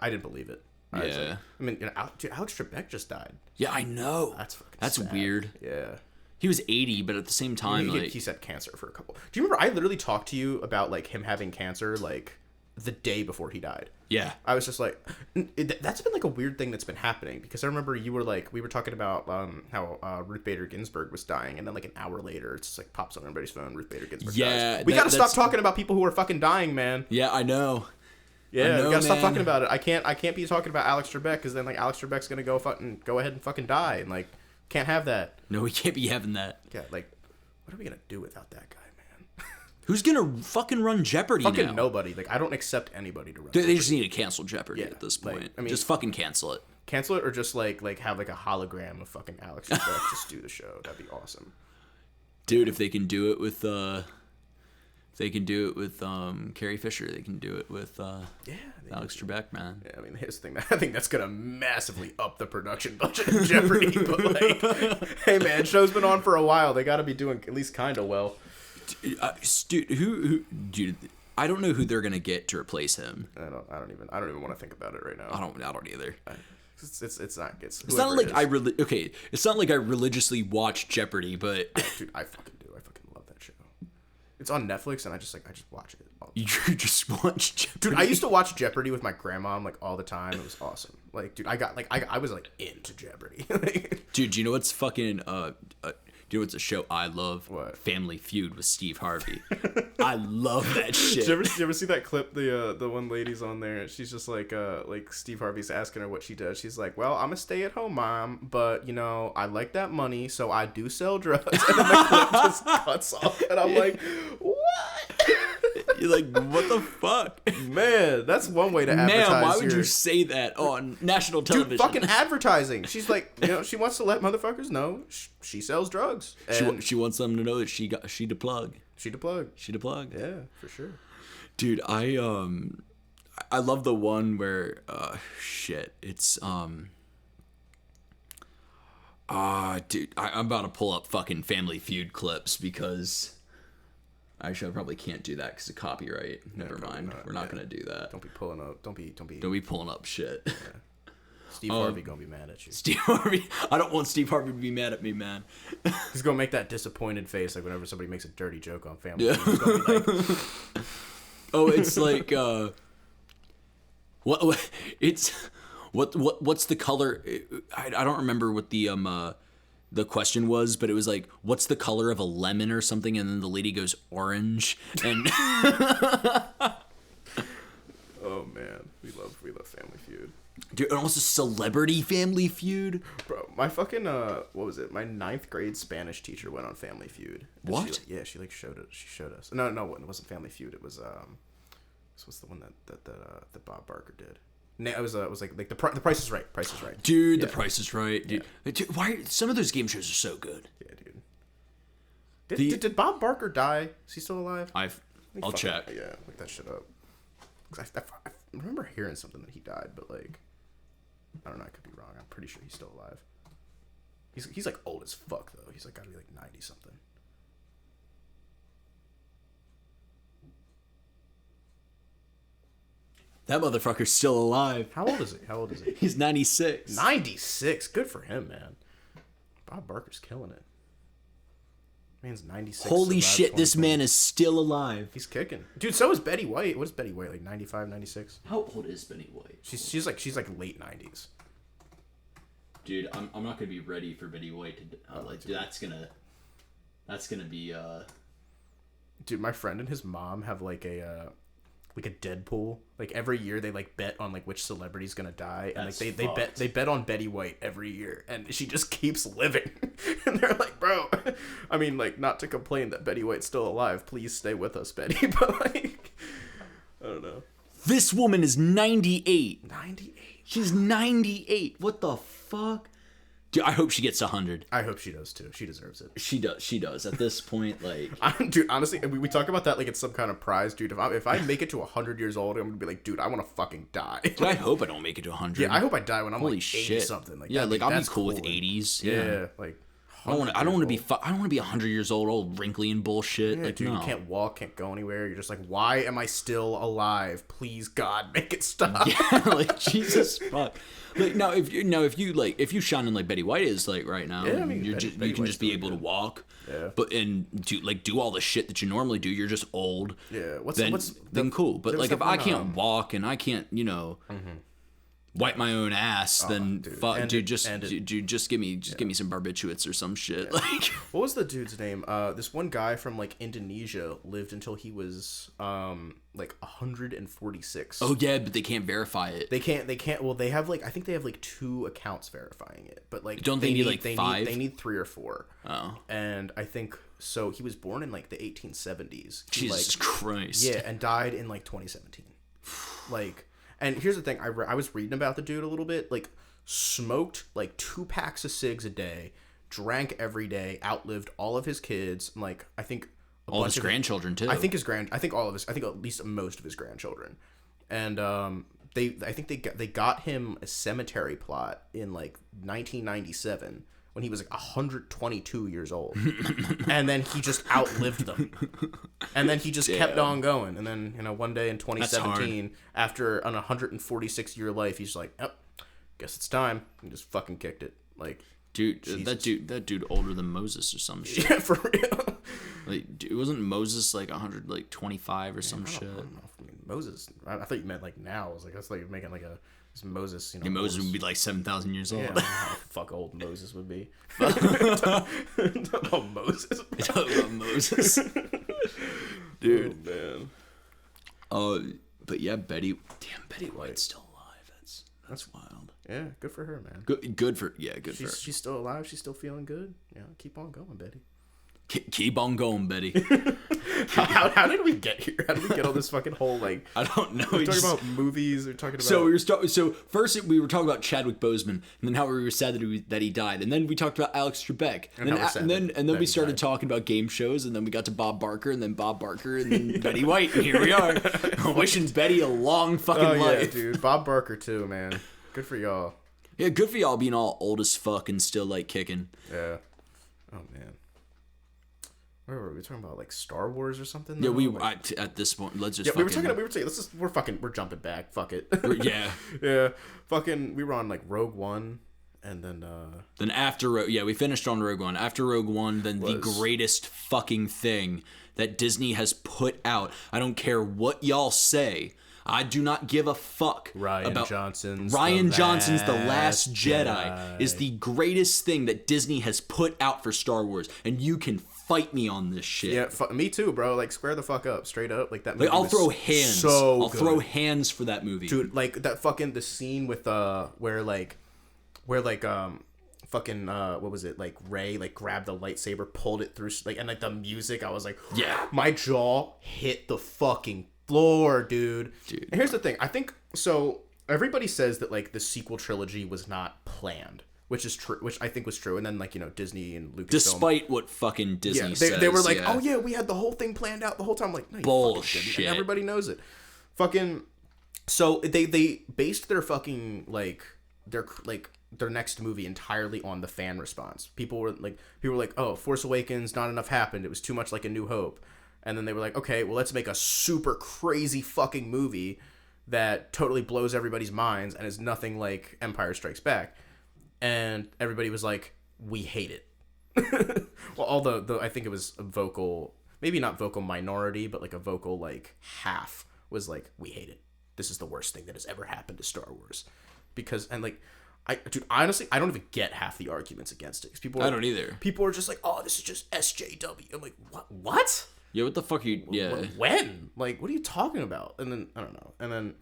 didn't believe it. I mean, Alex Trebek just died. Yeah, I know. That's sad. Weird. Yeah. He was 80, but at the same time, he's had cancer for a couple. Do you remember? I literally talked to you about like him having cancer like the day before he died. Yeah. I was just like, that's been like a weird thing that's been happening, because I remember we were talking about how Ruth Bader Ginsburg was dying, and then like an hour later it's just like pops on everybody's phone, Ruth Bader Ginsburg dies. We gotta stop talking about people who are fucking dying, man. Yeah, I know. Yeah, we gotta stop talking about it. I can't be talking about Alex Trebek, because then like Alex Trebek's gonna go ahead and fucking die, and like can't have that. No, we can't be having that. Yeah, like what are we gonna do without that guy? Who's gonna fucking run Jeopardy now? Fucking nobody. Like, I don't accept anybody to run They just need to cancel Jeopardy at this point. I mean, just fucking cancel it. Cancel it, or just like have like a hologram of fucking Alex Trebek just do the show. That'd be awesome. Dude, if they can do it with Carrie Fisher, they can do it with Alex Trebek, man. Yeah, I mean, here's the thing. I think that's gonna massively up the production budget of Jeopardy. But like, hey man, show's been on for a while. They gotta be doing at least kind of well. Dude, I don't know who they're gonna get to replace him. I don't even want to think about it right now. I don't either. It's not. It's not like It's not like I religiously watch Jeopardy, but dude, I fucking do. I fucking love that show. It's on Netflix, and I just watch it. You just watch Jeopardy? Dude, I used to watch Jeopardy with my grandma like all the time. It was awesome. Like, dude, I was like into Jeopardy. Dude, do you know what's fucking you know what's a show I love? What? Family Feud with Steve Harvey. I love that shit. Did you ever see that clip? The one lady's on there. She's just like Steve Harvey's asking her what she does. She's like, well, I'm a stay-at-home mom, but I like that money, so I do sell drugs. And then the clip just cuts off, and I'm like, what? You're like, what the fuck? Man, that's one way to advertise. Man, why would you say that on national television? Dude, fucking advertising. She's like, she wants to let motherfuckers know she sells drugs. She wants them to know that she the plug. She the plug. Yeah, for sure. Dude, I love the one where it's dude, I'm about to pull up fucking Family Feud clips because actually I probably can't do that because of copyright. Never mind. We're not gonna do that. Don't be pulling up. Don't be pulling up shit. Yeah. Steve Harvey gonna be mad at you. Steve Harvey. I don't want Steve Harvey to be mad at me, man. He's gonna make that disappointed face like whenever somebody makes a dirty joke on Family. Yeah. He's gonna be like, oh, it's like what's the color? I don't remember what the the question was, but it was like, what's the color of a lemon or something? And then the lady goes orange. And oh man, we love Family Feud. Dude, and also Celebrity Family Feud. Bro, my fucking what was it? My 9th grade Spanish teacher went on Family Feud. What? She like showed it. She showed us. No, it wasn't Family Feud. It was what's the one that Bob Barker did? It was like the Price is Right. Price is Right. Dude, The Price is Right. Dude, why some of those game shows are so good? Yeah, dude. Did Bob Barker die? Is he still alive? I'll check. Yeah, look that shit up. I remember hearing something that he died, but like, I don't know. I could be wrong. I'm pretty sure he's still alive. He's like old as fuck though. He's like gotta be like 90 something. That motherfucker's still alive. How old is he? He's 96. 96. Good for him, man. Bob Barker's killing it. Man's 96. Holy shit, this man is still alive. He's kicking. Dude, so is Betty White. What is Betty White? Like 95, 96? How old is Betty White? She's like late 90s. Dude, I'm not gonna be ready for Betty White to dude, that's gonna be Dude, my friend and his mom have like a Deadpool. Like every year they like bet on like which celebrity's gonna die, and like they bet on Betty White every year, and she just keeps living. And they're like, bro, I mean, like, not to complain that Betty White's still alive, please stay with us, Betty, but like, I don't know. This woman is 98. 98. She's 98. What the fuck? Dude, I hope she gets 100. I hope she does too. She deserves it. She does. At this point, like... Dude, honestly, we talk about that like it's some kind of prize, dude. If I make it to 100 years old, I'm gonna be like, dude, I want to fucking die. Dude, I hope I don't make it to 100. Yeah, I hope I die when I'm Holy like 80 shit. something. Like, yeah, like I'll be cool with 80s. Yeah, like... I don't want to be 100 years old, all wrinkly and bullshit. Yeah, like, dude, no. you can't walk, can't go anywhere. You're just like, why am I still alive? Please, God, make it stop. Yeah, like Jesus fuck. Like if you shine in like Betty White is like right now, yeah, I mean, you can just be able to walk. Yeah. But do all the shit that you normally do. You're just old. Yeah. Then cool. But like if I can't walk and I can't, wipe my own ass, then dude, fuck, dude, just give me some barbiturates or some shit. Yeah. Like, what was the dude's name? This one guy from like Indonesia lived until he was like 146. oh yeah, but they can't verify it. They can't. Well, they have like, I think they have like 2 accounts verifying it, but like don't they need like 5? They need 3 or 4. Oh, and I think so. He was born in like the 1870s. Jesus Christ. Yeah, and died in like 2017. Like. And here's the thing, I was reading about the dude a little bit, like, smoked, like, 2 packs of cigs a day, drank every day, outlived all of his kids, and, like, I think... all his grandchildren, too. I think at least most of his grandchildren. And, I think they got him a cemetery plot in, like, 1997, when he was like 122 years old. And then he just outlived them. And then he just kept on going. And then, one day in 2017, after an 146-year life, he's like, oh, guess it's time. And just fucking kicked it. Like, dude, that dude older than Moses or some shit. Yeah, for real. Like, dude, wasn't Moses like 125 or some shit? I don't know. I mean, Moses, I thought you meant like now. I was like, that's like making like a... Moses, yeah, Moses would be like 7,000 years old. Yeah, I don't know how fuck old Moses would be. Talk about Moses. Talk about Moses. Dude. Oh, man. But yeah, Betty White's still alive. That's wild. Yeah, good for her, man. Good for her. She's still alive. She's still feeling good. Yeah, keep on going, Betty. Keep on going, Betty. How did we get here? How did we get all this fucking whole like? I don't know. We're talking about movies. We're talking about. So first we were talking about Chadwick Boseman, and then how we were sad that he died, and then we talked about Alex Trebek, and then we started talking about game shows, and then we got to Bob Barker, and then Betty White, and here we are, wishing Betty a long fucking life. Yeah, dude. Bob Barker too, man. Good for y'all. Yeah, good for y'all being all old as fuck and still like kicking. Yeah. Oh man. Where were we talking about? Like Star Wars or something? Yeah, at this point, let's just. Yeah, we're jumping back. Fuck it. Yeah. Yeah. Fucking. We were on like Rogue One, and then after we finished on Rogue One. After Rogue One, then the greatest fucking thing that Disney has put out. I don't care what y'all say. I do not give a fuck Ryan Johnson's The Last Jedi is the greatest thing that Disney has put out for Star Wars, and you can fight me on this shit. Yeah, me too, bro. Like, square the fuck up, straight up. Like, that movie I'll throw hands. I'll good. throw hands for that movie, dude. Like that fucking the scene with where fucking what was it, like Rey like grabbed the lightsaber, pulled it through, like, and like the music, I was like, yeah, my jaw hit the fucking floor, dude. And here's the thing, I think so. Everybody says that like the sequel trilogy was not planned. Which is true, which I think was true, and then like, you know, Disney and Lucasfilm. Despite what fucking Disney says, they were like, oh yeah, we had the whole thing planned out the whole time. I'm like, no, you bullshit. And everybody knows it. Fucking. So they based their fucking like their next movie entirely on the fan response. People were like, oh, Force Awakens, not enough happened. It was too much like A New Hope, and then they were like, okay, well, let's make a super crazy fucking movie that totally blows everybody's minds and is nothing like Empire Strikes Back. And everybody was like, we hate it. Well, all the I think it was a vocal, maybe not vocal minority, but like a vocal like half was like, we hate it. This is the worst thing that has ever happened to Star Wars. Because, and like, dude, honestly, I don't even get half the arguments against it. Because I don't either. People are just like, oh, this is just SJW. I'm like, what? Yeah, what the fuck are you, yeah. When? Like, what are you talking about? And then, I don't know. And then,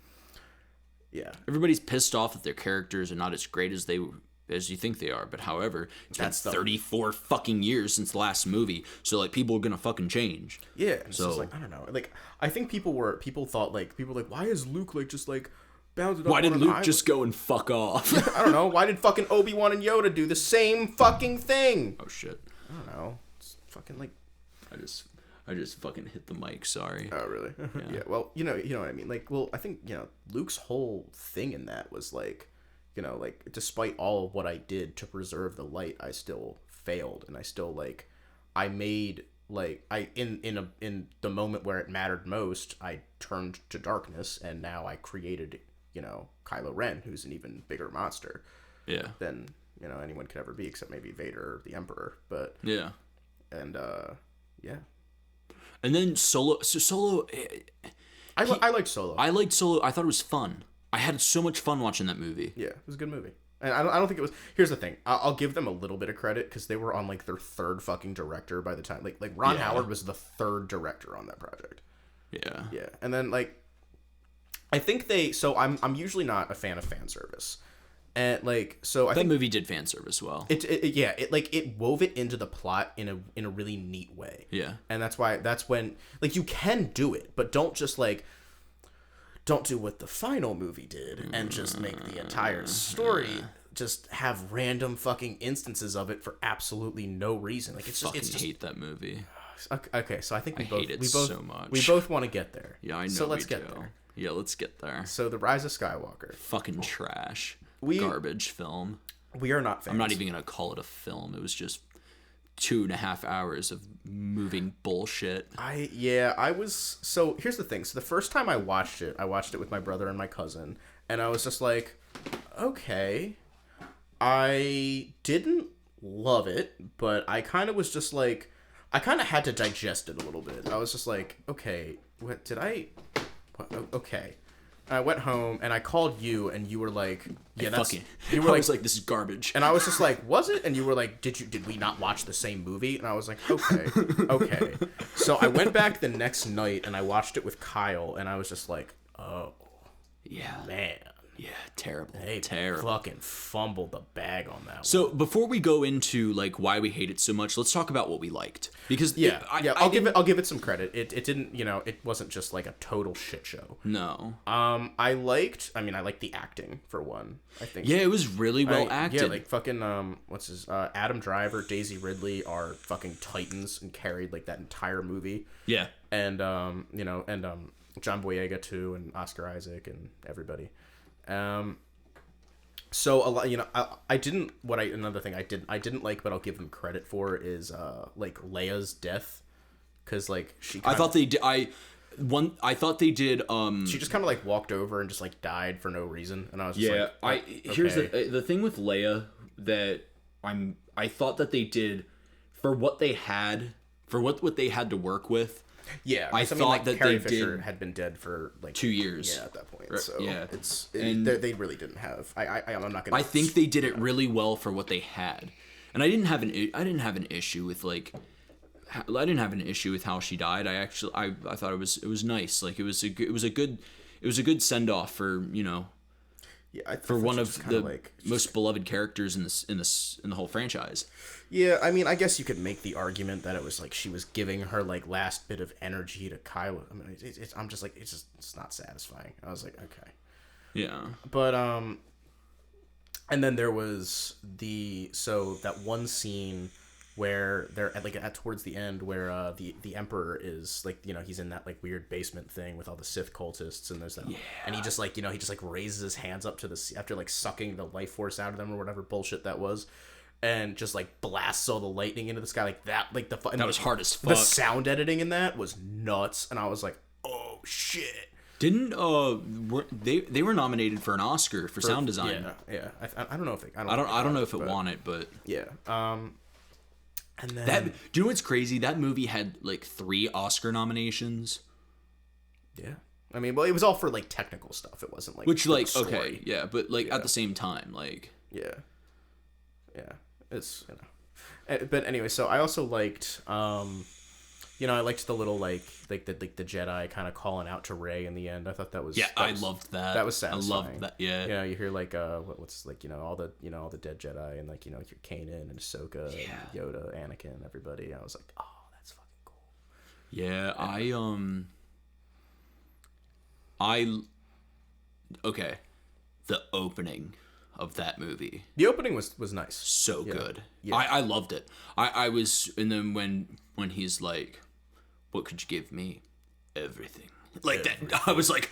yeah. Everybody's pissed off that their characters are not as great as you think they are, but however, it's been 34 fucking years since the last movie, so like people are gonna fucking change. Yeah, and so it's like, I don't know, like I think people were like, why is Luke like just like bounded up? Why did Luke just go and fuck off? I don't know. Why did fucking Obi-Wan and Yoda do the same fucking thing? Oh shit. I don't know. It's fucking like I just fucking hit the mic. Sorry. Oh really? Yeah. Well, you know what I mean. Like, well, I think Luke's whole thing in that was like, like, despite all of what I did to preserve the light, I still failed, and I still like, I made like in the moment where it mattered most, I turned to darkness, and now I created Kylo Ren, who's an even bigger monster. Yeah. Than anyone could ever be, except maybe Vader or the Emperor. But yeah. And yeah. And then Solo. So Solo. I liked Solo. I liked Solo. I thought it was fun. I had so much fun watching that movie. Yeah, it was a good movie. And I don't think it was... Here's the thing. I'll give them a little bit of credit, because they were on, like, their third fucking director by the time... Like Ron Howard was the third director on that project. Yeah. Yeah. And then, like... I think they... So, I'm usually not a fan of fan service. And, like... So, I think... That movie did fan service well. It wove it into the plot in a really neat way. Yeah. And that's when... Like, you can do it, but don't just, like... Don't do what the final movie did and just make the entire story just have random fucking instances of it for absolutely no reason. Like, it's just hate that movie. Okay, so I think we both so much. We both want to get there. Yeah, I know. So let's get there. Yeah, let's get there. So The Rise of Skywalker. Fucking trash. Garbage film. We are not fans. I'm not even gonna call it a film. It was just 2.5 hours of moving bullshit. So here's the thing. So the first time I watched it with my brother and my cousin, and I was just like, okay, I didn't love it, but I kind of was just like, I kind of had to digest it a little bit. I was just like, okay, okay. I went home and I called you, and you were like, "Yeah, that's." You were I was like, "This is garbage," and I was just like, "Was it?" And you were like, "Did we not watch the same movie?" And I was like, "Okay." So I went back the next night and I watched it with Kyle, and I was just like, "Oh, yeah, man, yeah, terrible, terrible." Fucking fumbled the bag on that. So before we go into like why we hate it so much, let's talk about what we liked, because I'll give it some credit. It didn't, it wasn't just like a total shit show. No. I liked the acting for one. I think. Yeah, it was really well acted. Yeah, like fucking Adam Driver, Daisy Ridley are fucking titans and carried like that entire movie. Yeah. And John Boyega too, and Oscar Isaac and everybody. So a lot, another thing I didn't like, but I'll give them credit for is like Leia's death, because like I thought they did. She just kind of like walked over and just like died for no reason, and I was just Here's the thing with Leia that I thought that they did for what they had to work with. Yeah, I thought that Carrie they Fisher did had been dead for like 2 years. Yeah, at that point. Right, So yeah. they really didn't have. I'm not gonna. I think they did it really well for what they had, and I didn't have an issue with like. I didn't have an issue with how she died. I thought it was nice. Like it was a good send off for for one of the most beloved characters in the whole franchise. Yeah, I mean, I guess you could make the argument that it was like she was giving her like last bit of energy to Kylo. I mean, I'm just like it's not satisfying. I was like, okay. Yeah. But and then there was that one scene where they're at towards the end where the Emperor is like he's in that like weird basement thing with all the Sith cultists, and there's that and he just like he just like raises his hands up to the after like sucking the life force out of them or whatever bullshit that was, and just like blasts all the lightning into the sky like that, like that was hard as fuck. The sound editing in that was nuts, and I was like, oh shit. Didn't they were nominated for an Oscar for sound design? Yeah. I don't know if I don't know if it won it, but yeah. And then do you know what's crazy? That movie had like 3 Oscar nominations. Yeah. I mean, well, it was all for like technical stuff. It wasn't like okay, yeah, but like at the same time, like yeah, it's But anyway, so I also liked I liked the little like the Jedi kind of calling out to Rey in the end. I thought that was I loved that. That was satisfying. I loved that. Yeah. You hear like what's like all the dead Jedi and like your Kanan and Ahsoka and Yoda, Anakin, everybody. I was like, oh, that's fucking cool. Yeah, okay, the opening of that movie. The opening was nice. So good. Yeah. I loved it. I was, and then when he's like, what could you give me? Everything. Like that. I was like,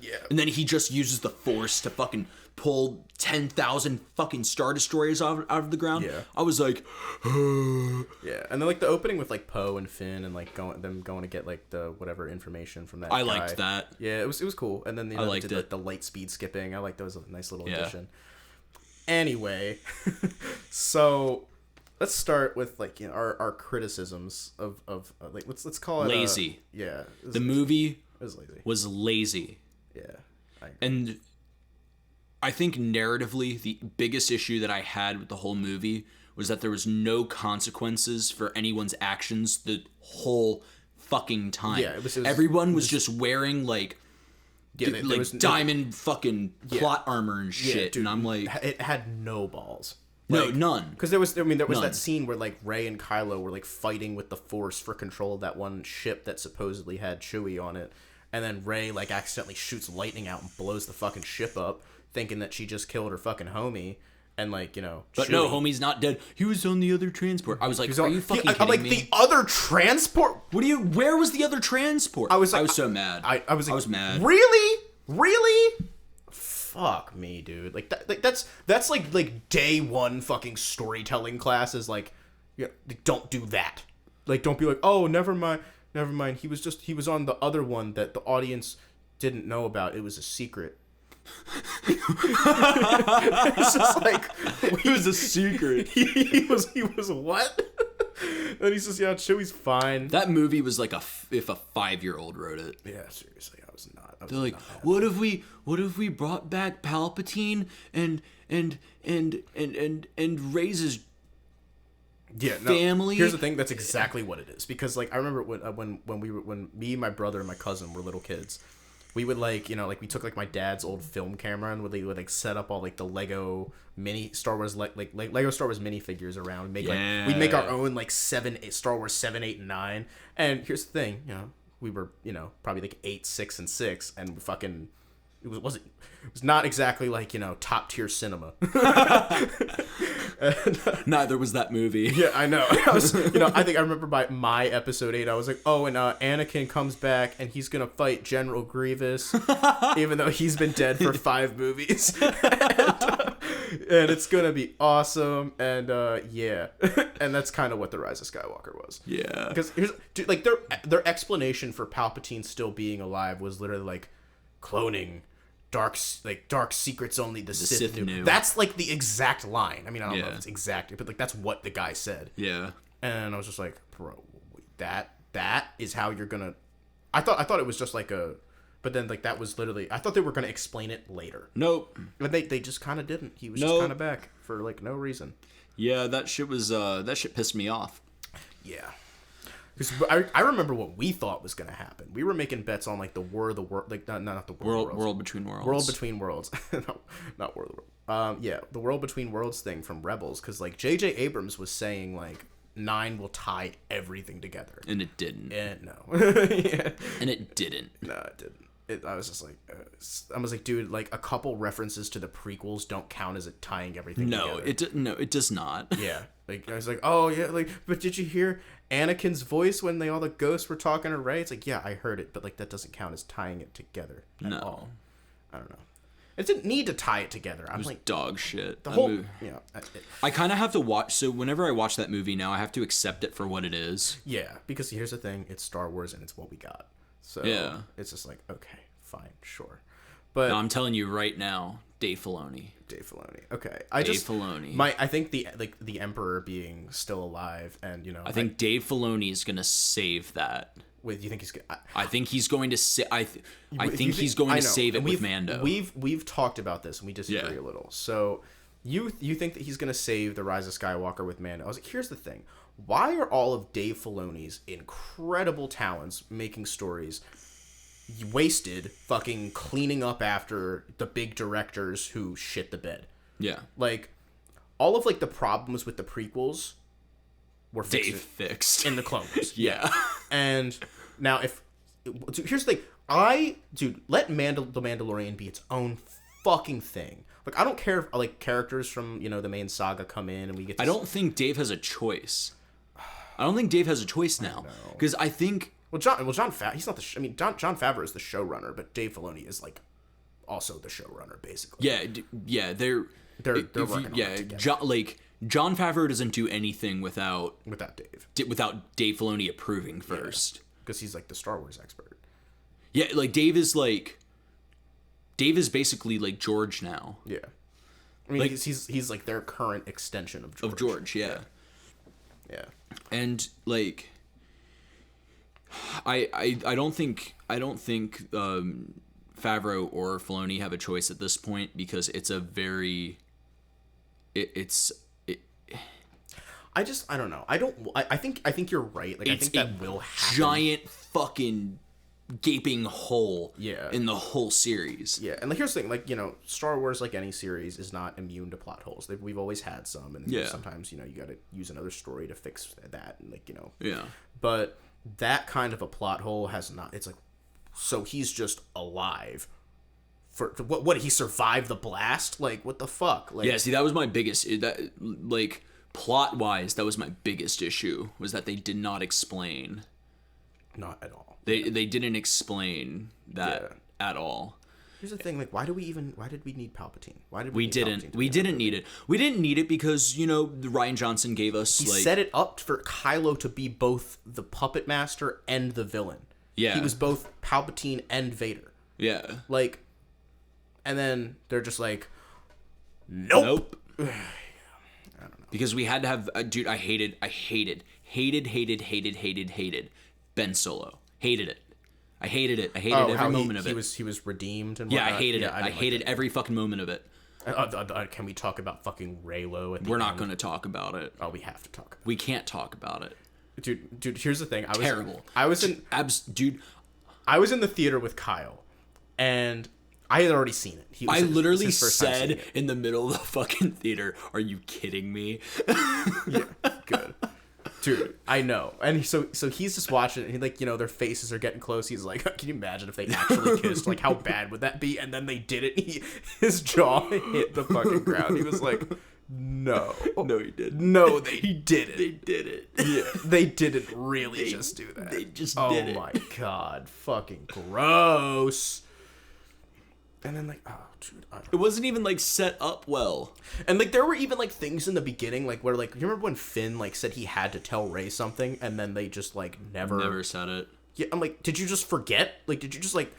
yeah. And then he just uses the Force to fucking pull 10,000 fucking Star Destroyers out of the ground. Yeah. I was like, yeah. And then like the opening with like Poe and Finn and like going to get like the whatever information from that guy. Liked that. Yeah, it was cool. And then I liked did, it. Like, the light speed skipping. I like that was a nice little addition. Anyway, so let's start with like our criticisms of like let's call it lazy. The movie was lazy. Yeah. And I think narratively, the biggest issue that I had with the whole movie was that there was no consequences for anyone's actions the whole fucking time. Yeah, everyone was just wearing like diamond fucking plot armor and shit, dude, and I'm like, it had no balls. No, none. Because there was that scene where like Rey and Kylo were like fighting with the Force for control of that one ship that supposedly had Chewie on it, and then Rey like accidentally shoots lightning out and blows the fucking ship up, thinking that she just killed her fucking homie, and like but Chewie, no, homie's not dead. He was on the other transport. I was like, are you fucking kidding me? The other transport? Where was the other transport? I was so mad. I was mad. Really? Fuck me, dude. Like that's like day one fucking storytelling class is like, yeah, don't do that. Like, don't be like, oh, never mind. He was on the other one that the audience didn't know about. It was a secret. It's just like, it was a secret. he was what? And he says, yeah, Chewie's fine. That movie was like if a 5-year-old wrote it. Yeah, seriously, I was not. They're like, what if we brought back Palpatine and raises family? Here's the thing. That's exactly what it is. Because like I remember when me, my brother, and my cousin were little kids, we would like we took like my dad's old film camera and would like set up all like the Lego mini Star Wars like Lego Star Wars minifigures around. We'd make our own like Star Wars 7, 8, and 9. And here's the thing, we were probably like 8, 6, and 6, and fucking it was not exactly like top tier cinema. Neither was that movie. Yeah, I know. I think I remember by my episode 8, I was like, oh, and Anakin comes back and he's gonna fight General Grievous, even though he's been dead for 5 movies, and it's gonna be awesome. And yeah, and that's kind of what the Rise of Skywalker was. Yeah, because like their explanation for Palpatine still being alive was literally like cloning. Dark secrets only the Sith knew. That's like the exact line. I mean, I don't know if it's exact, but like that's what the guy said. Yeah. And I was just like, bro, that that is how you're gonna. I thought it was just like a. But then, like, that was literally... I thought they were going to explain it later. Nope. But they just kind of didn't. He was just kind of back for, like, no reason. Yeah, that shit was... that shit pissed me off. Yeah. Because I remember what we thought was going to happen. We were making bets on, like, the War of the World... Like, not the World Between Worlds. World Between Worlds. No, not World of the World. Yeah, the World Between Worlds thing from Rebels. Because, like, J.J. Abrams was saying, like, 9 will tie everything together. And it didn't. And no. Yeah. And it didn't. No, it didn't. I was just like, I was like, dude, like a couple references to the prequels don't count as it tying everything together. It does not. Yeah, like I was like, oh yeah, like, but did you hear Anakin's voice when all the ghosts were talking to Rey? It's like, yeah, I heard it, but like that doesn't count as tying it together at all. I don't know. It didn't need to tie it together. I'm like dog shit. The whole, yeah. I kind of have to watch. So whenever I watch that movie now, I have to accept it for what it is. Yeah, because here's the thing: it's Star Wars, and it's what we got. So yeah, it's just like, okay, fine, sure. But no, I'm telling you right now, Dave Filoni. Okay, Filoni. I think the Emperor being still alive, and you know, I think Dave Filoni is gonna save that. Wait, you think he's? I think he's going to say. I think he's going to save it with Mando. We've talked about this and we disagree a little. So, you think that he's going to save the Rise of Skywalker with Mando? I was like, here's the thing: why are all of Dave Filoni's incredible talents making stories wasted, fucking cleaning up after the big directors who shit the bed? Yeah, like all of like the problems with the prequels were fixed in the Clone Wars. Yeah. And now here's the thing. Let the Mandalorian be its own fucking thing. Like, I don't care if like characters from, you know, the main saga come in and we get to I don't think Dave has a choice. I don't think Dave has a choice now. Because I think Jon Favreau, he's not Jon Favreau is the showrunner, but Dave Filoni is like also the showrunner basically. Yeah, they're working on it together. Jon Favreau doesn't do anything without Dave Filoni approving first. Because he's like the Star Wars expert. Yeah, like Dave is basically like George now. Yeah. I mean, like, he's like their current extension of George. Yeah. Yeah. And like I don't think Favreau or Filoni have a choice at this point because it's a very I don't know. I think you're right. Like, I think that will happen. Giant fucking gaping hole in the whole series. Yeah. And like, here's the thing, like, you know, Star Wars, like any series, is not immune to plot holes. We've always had some, and sometimes, you know, you got to use another story to fix that, and like, you know. Yeah. But that kind of a plot hole has not. It's like, so he's just alive. For what he survived the blast? Like, what the fuck? Like, yeah. See, that was my biggest. Plot wise, that was my biggest issue, was that they did not explain. Not at all. They didn't explain that at all. Here's the thing, like, why did we need Palpatine? Why did we didn't need it. We didn't need it because, you know, Rian Johnson gave us he set it up for Kylo to be both the puppet master and the villain. Yeah. He was both Palpatine and Vader. Yeah. Like, and then they're just like, nope. Because we had to have, dude, I hated Ben Solo. Hated it. I hated it. I hated every moment of it. He was redeemed and whatnot. Yeah, I hated it. I hated every fucking moment of it. Can we talk about fucking Reylo at the We're end? not going to talk about it. Oh, we have to talk about it. We can't talk about it. Dude, here's the thing. Terrible. I was in the theater with Kyle, and I had already seen it. I literally said in the middle of the fucking theater, "Are you kidding me?" Yeah, good. Dude, I know. And so he's just watching it, and like, you know, their faces are getting close. He's like, can you imagine if they actually kissed? Like, how bad would that be? And then they did it. His jaw hit the fucking ground. He was like, no. No, he didn't. No, they did it. They did it. Yeah, they didn't really just do that. They just did it. Oh my god. Fucking gross. And then, like, oh, dude, it wasn't even, like, set up well. And, like, there were even, like, things in the beginning, like, where, like, you remember when Finn, like, said he had to tell Rey something, and then they just, like, never said it. Yeah, I'm like, did you just forget? Like, did you just, like,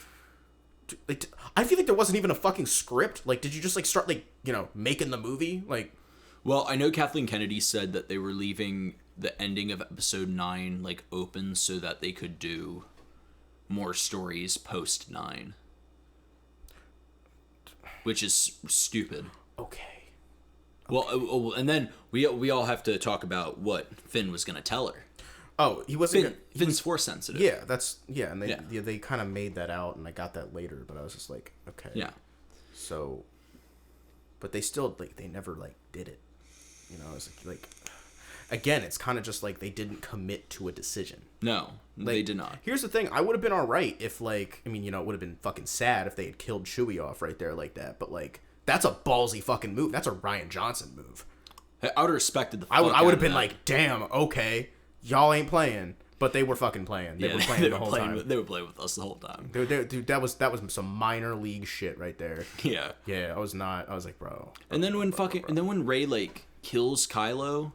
I feel like there wasn't even a fucking script. Like, did you just, like, start, like, you know, making the movie? Like, Well, I know Kathleen Kennedy said that they were leaving the ending of episode 9 like open so that they could do more stories post 9. Which is stupid. Okay. Well, and then we all have to talk about what Finn was going to tell her. Oh, he wasn't. Finn's force sensitive. Yeah, and they kind of made that out, and I got that later, but I was just like, okay. Yeah. So, but they still they never did it. You know, it's like again, it's kind of just like they didn't commit to a decision. No, they did not. Here's the thing: I would have been all right if it would have been fucking sad if they had killed Chewie off right there like that. But that's a ballsy fucking move. That's a Rian Johnson move. I would have respected the. I would have been like, damn, okay, y'all ain't playing, but they were fucking playing. They were playing the whole time. They were playing with us the whole time. Dude, that was some minor league shit right there. Yeah. Yeah, I was like, bro. And then when Rey kills Kylo,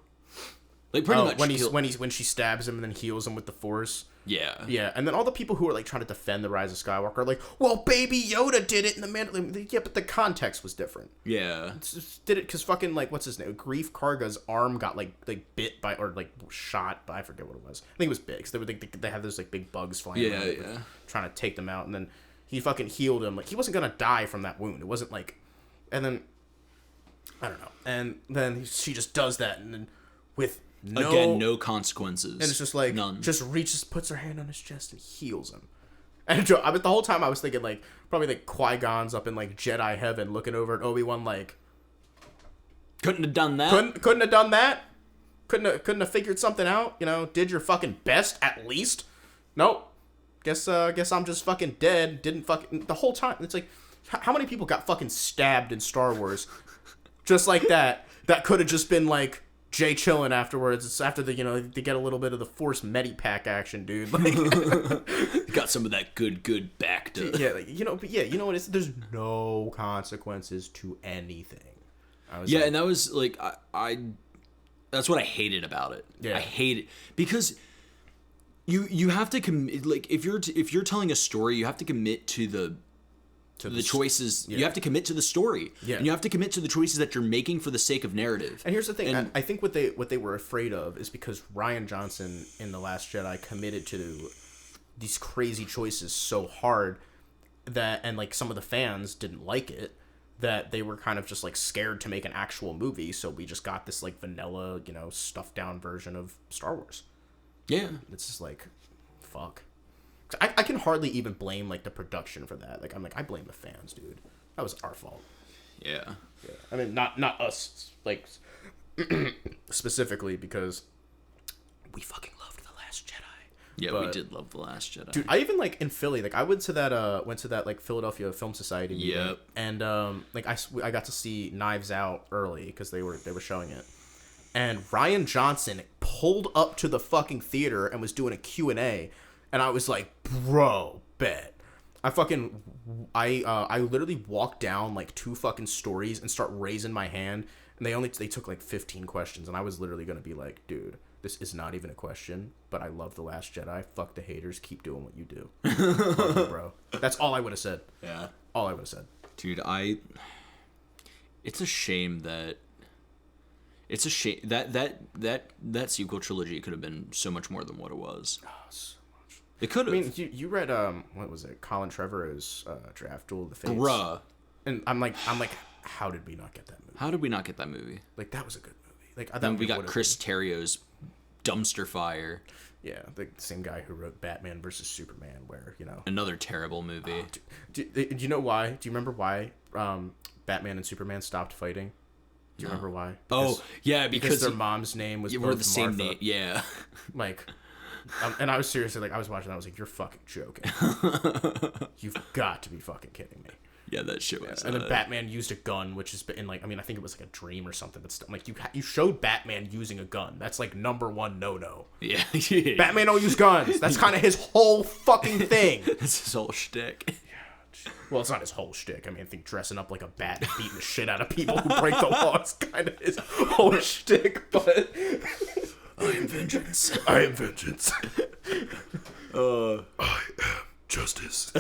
pretty much when she stabs him and then heals him with the Force. Yeah. Yeah, and then all the people who are trying to defend the Rise of Skywalker are like, well, Baby Yoda did it in the Mandalorian. Yeah, but the context was different. Yeah. Did it because fucking what's his name? Grief Karga's arm got bit by or shot by, I forget what it was. I think it was big. So they have those big bugs flying around, trying to take them out, and then he fucking healed him. He wasn't gonna die from that wound. It wasn't and then I don't know. And then she just does that, and then with no consequences. And it's just none. Just reaches, puts her hand on his chest, and heals him. And the whole time I was thinking probably Qui-Gon's up in Jedi heaven looking over at Obi-Wan couldn't have done that. Couldn't have done that. Couldn't have figured something out. You know, did your fucking best at least. Nope. Guess I'm just fucking dead. Didn't fucking the whole time. It's how many people got fucking stabbed in Star Wars, just like that? That could have just been Jay chilling afterwards. It's after they get a little bit of the Force Medipack action, dude. Got some of that good back to. Yeah, you know what? There's no consequences to anything. And that was I that's what I hated about it. Yeah. I hate it because you have to commit. If you're telling a story, you have to commit to the choices. You have to commit to the story. Yeah. And you have to commit to the choices that you're making for the sake of narrative. And here's the thing. I think what they were afraid of is because Rian Johnson in The Last Jedi committed to these crazy choices so hard that, and some of the fans didn't like it, that they were kind of just scared to make an actual movie. So we just got this vanilla, stuffed down version of Star Wars. Yeah. It's just fuck. I can hardly even blame the production for that. I blame the fans, dude. That was our fault. Yeah. I mean, not us specifically, because we fucking loved The Last Jedi. Yeah, we did love The Last Jedi. Dude, I even in Philly, I went to that Philadelphia Film Society meeting. Yep. And I got to see Knives Out early because they were showing it. And Rian Johnson pulled up to the fucking theater and was doing a Q&A. And I was like, bro, bet. I literally walked down 2 fucking stories and start raising my hand. And they took 15 questions. And I was literally going to be like, dude, this is not even a question, but I love The Last Jedi. Fuck the haters. Keep doing what you do. Fuck you, bro. That's all I would have said. Yeah. All I would have said. Dude, it's a shame that that sequel trilogy could have been so much more than what it was. Oh, so much. It could have. I mean, you read what was it? Colin Trevorrow's draft, Duel of the Fates. Bruh. And I'm like, how did we not get that movie? How did we not get that movie? That was a good movie. I then we got Chris Terrio's Dumpster Fire. Yeah, the same guy who wrote Batman versus Superman, where another terrible movie. Do you know why? Do you remember why Batman and Superman stopped fighting? Do you remember why? Because their mom's name was both the same Martha. name. Yeah. And I was seriously I was watching that. I was like, you're fucking joking. You've got to be fucking kidding me. Yeah, that shit was. And then Batman used a gun, which is in I think it was a dream or something. But still, you showed Batman using a gun. That's number one no. Yeah. Batman don't use guns. That's kind of his whole fucking thing. That's his whole shtick. Well, it's not his whole shtick. I mean, I think dressing up like a bat and beating the shit out of people who break the law is kind of his whole shtick, but... I am vengeance. I am vengeance. I am justice.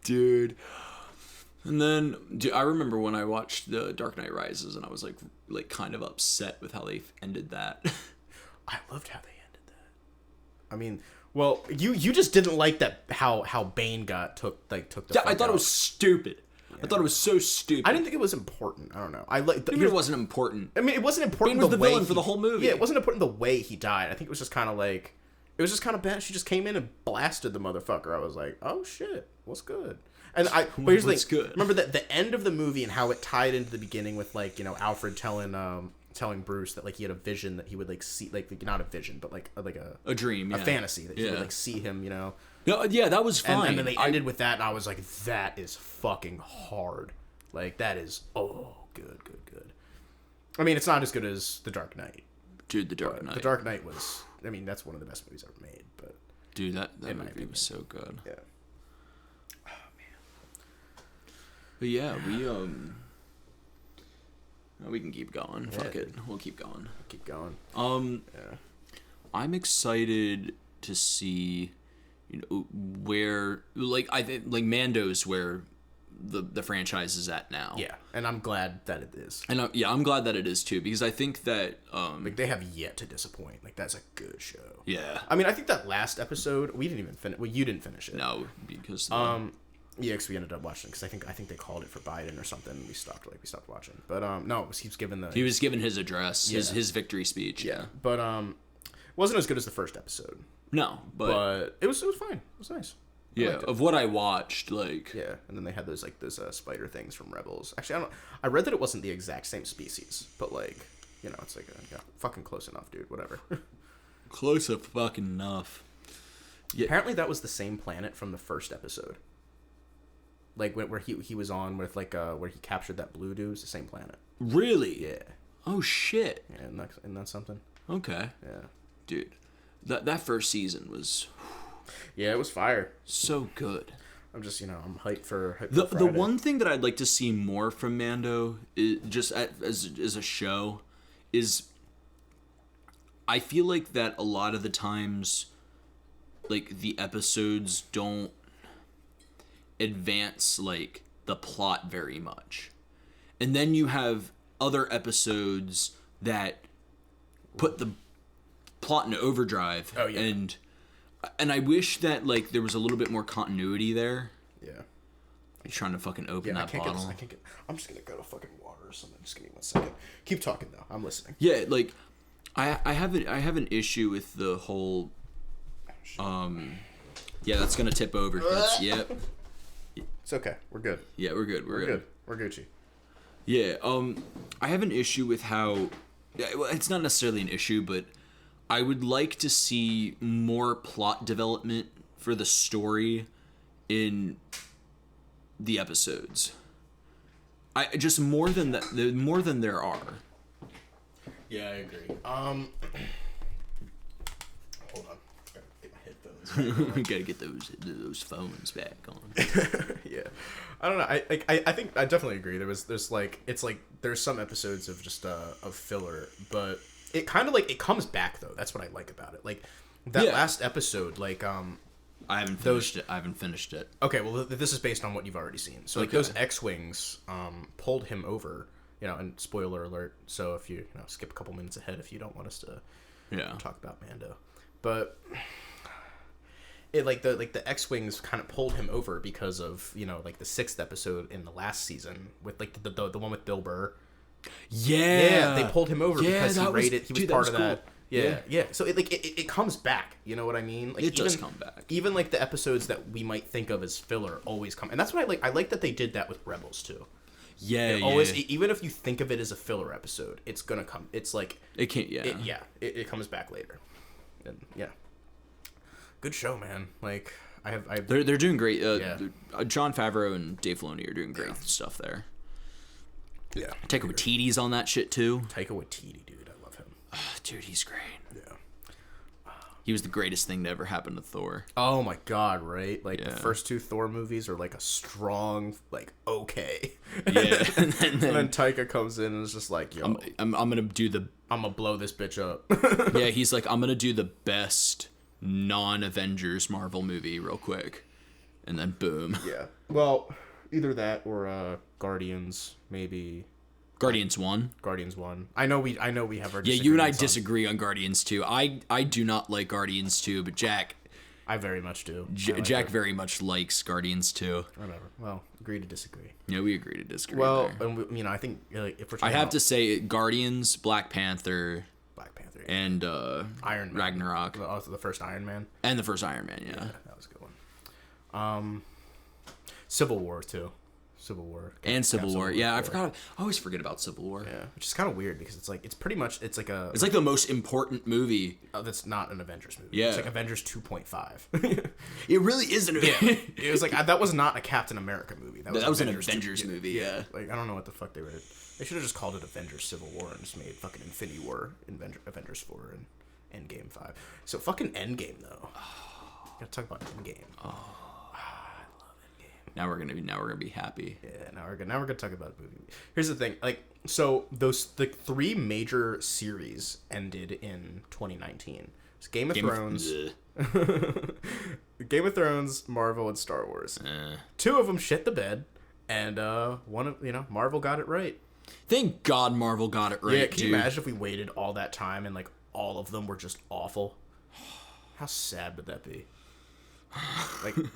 Dude. And then, dude, I remember when I watched The Dark Knight Rises, and I was like kind of upset with how they ended that. I loved how they ended that. I mean, well, you just didn't like that how Bane took the. Yeah, I thought it was stupid. Yeah. I thought it was so stupid. I didn't think it was important. I don't know. It wasn't important. I mean, it wasn't important. Bane was the villain for the whole movie. Yeah, it wasn't important the way he died. I think it was just kind of like. It was just kind of bad. She just came in and blasted the motherfucker. I was like, oh shit, what's good? And but here's the thing. Good? Remember that the end of the movie and how it tied into the beginning with like, you know, Alfred telling Bruce that like he had a vision that he would like see, like not a vision, but like a dream, a fantasy that he would like see him, you know. No, yeah, that was fine. And then they ended with that, and I was like, that is fucking hard. Like that is good. I mean, it's not as good as The Dark Knight. Dude, The Dark Knight. The Dark Knight was. I mean, that's one of the best movies ever made. But dude, that movie was so good. Yeah. But yeah, we can keep going. Yeah. Fuck it, we'll keep going. Keep going. Yeah. I'm excited to see, you know, where I think like Mando's where the franchise is at now. Yeah, and I'm glad that it is. And I'm glad that it is too, because I think that like they have yet to disappoint. Like that's a good show. Yeah. I mean, I think that last episode we didn't even finish. Well, you didn't finish it. No, because yeah, because we ended up watching because I think they called it for Biden or something. And we stopped watching. But no, he was given his address, his victory speech. Yeah, but wasn't as good as the first episode. No, but it was fine. It was nice. Yeah, of what I watched, like yeah, and then they had those spider things from Rebels. Actually, I read that it wasn't the exact same species, but like you know, it's like fucking close enough, dude. Whatever. Close up fucking enough. Yeah. Apparently, that was the same planet from the first episode. Like where he was on with where he captured that blue dude, it's the same planet. Really? Yeah. Oh shit. Yeah, isn't that something? Okay. Yeah. Dude, that first season was. Yeah, it was fire. So good. I'm just I'm hyped for the one thing that I'd like to see more from Mando is just as a show is. I feel like that a lot of the times, like the episodes don't advance like the plot very much, and then you have other episodes that put the plot in overdrive. Oh yeah. And I wish that like there was a little bit more continuity there. Yeah. You're trying to fucking open that bottle. I'm just gonna go to fucking water or something. Just give me 1 second. Keep talking though. I'm listening. Yeah, like I have an issue with the whole. Yeah, that's gonna tip over. Yep. It's okay. We're good. Yeah, we're good. We're good. We're Gucci. Yeah. I have an issue with how. Well, it's not necessarily an issue, but I would like to see more plot development for the story in the episodes. I just more than that, more than there are. Yeah, I agree. Hold on. Gotta get my headphones. We gotta get those phones back on. Yeah, I don't know. I think I definitely agree. There's some episodes of just of filler, but it kind of it comes back though. That's what I like about it. Like that last episode, I haven't finished it. Okay, well this is based on what you've already seen. So those X-wings pulled him over. And spoiler alert. So if you skip a couple minutes ahead if you don't want us to talk about Mando, but it the X-wings kind of pulled him over because of the 6th episode in the last season with the one with Bill Burr. Yeah, they pulled him over because he raided. He was part of that. Yeah. So it comes back. You know what I mean? It does come back. Even the episodes that we might think of as filler always come, and that's what I like. I like that they did that with Rebels too. Yeah, always, even if you think of it as a filler episode, it's gonna come. It's it can't. It comes back later, and good show, man. They're doing great. Jon Favreau and Dave Filoni are doing great stuff there. Yeah, Taika Waititi's on that shit too. Taika Waititi, dude, I love him. Dude, he's great. Yeah. He was the greatest thing to ever happen to Thor. Oh my god, right? The first 2 Thor movies are a strong, okay. Yeah. and then Taika comes in and is just yo, I'm gonna do I'm gonna blow this bitch up. Yeah, he's I'm gonna do the best non-Avengers Marvel movie real quick. And then boom. Yeah. Well, Either that or Guardians, maybe. Guardians 1. Guardians 1. I know we have our Yeah, you and I disagree on Guardians 2. I do not like Guardians 2, but Jack... I very much do. Jack very much likes Guardians 2. Whatever. Well, agree to disagree. Yeah, we agree to disagree. Well, and I think if we're talking I have to say Guardians, Black Panther, and Iron Man. Ragnarok. Also the first Iron Man. And the first Iron Man, yeah. That was a good one. Civil War too. Civil War. And Civil War. Yeah, I always forget about Civil War. Yeah, which is kind of weird because it's like it's like the most important movie. That's not an Avengers movie. Yeah, it's like Avengers 2.5. It really isn't. Yeah, it was like that was not a Captain America movie. That was an Avengers movie. Yeah, like I don't know what the fuck they were. They should have just called it Avengers Civil War and just made fucking Infinity War, Avengers 4, and Endgame 5. So fucking Endgame though. Gotta talk about Endgame. Now we're gonna be happy. Yeah, now we're gonna talk about the movie. Here's the thing, like, so the 3 major series ended in 2019. It's Game of Thrones, Game of Thrones, Marvel, and Star Wars. 2 of them shit the bed, and one of Marvel got it right. Thank God Marvel got it right. Yeah, can you imagine if we waited all that time and like all of them were just awful? How sad would that be? Dude,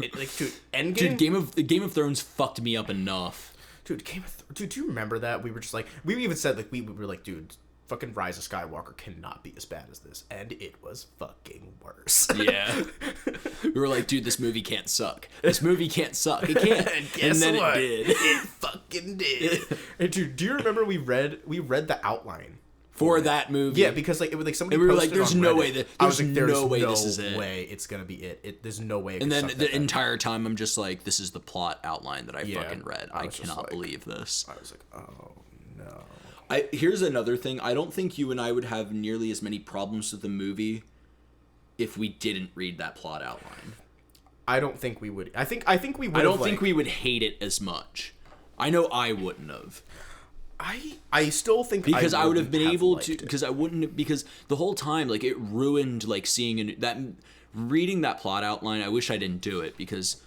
Endgame. Dude, Game of Thrones fucked me up enough. Dude, dude, do you remember that? We were just like, we even said like we were like, dude, fucking Rise of Skywalker cannot be as bad as this, and it was fucking worse. Yeah, we were like, dude, this movie can't suck. This movie can't suck. It can't. And guess then what? It did. It fucking did. And dude, do you remember we read the outline for that movie? Yeah, because like it was like somebody. And we were like, "There's no way that there's no way this is it. There's no way it's gonna be it. There's no way." And then the entire time, I'm just like, this is the plot outline that I fucking read. I cannot believe this. I was like, oh no. Here's another thing. I don't think you and I would have nearly as many problems with the movie if we didn't read that plot outline. I don't think we would. I think we would. I don't think we would hate it as much. I know I wouldn't have. I still think because I would have been able to it. because I wouldn't because the whole time like it ruined like seeing reading that plot outline. I wish I didn't do it because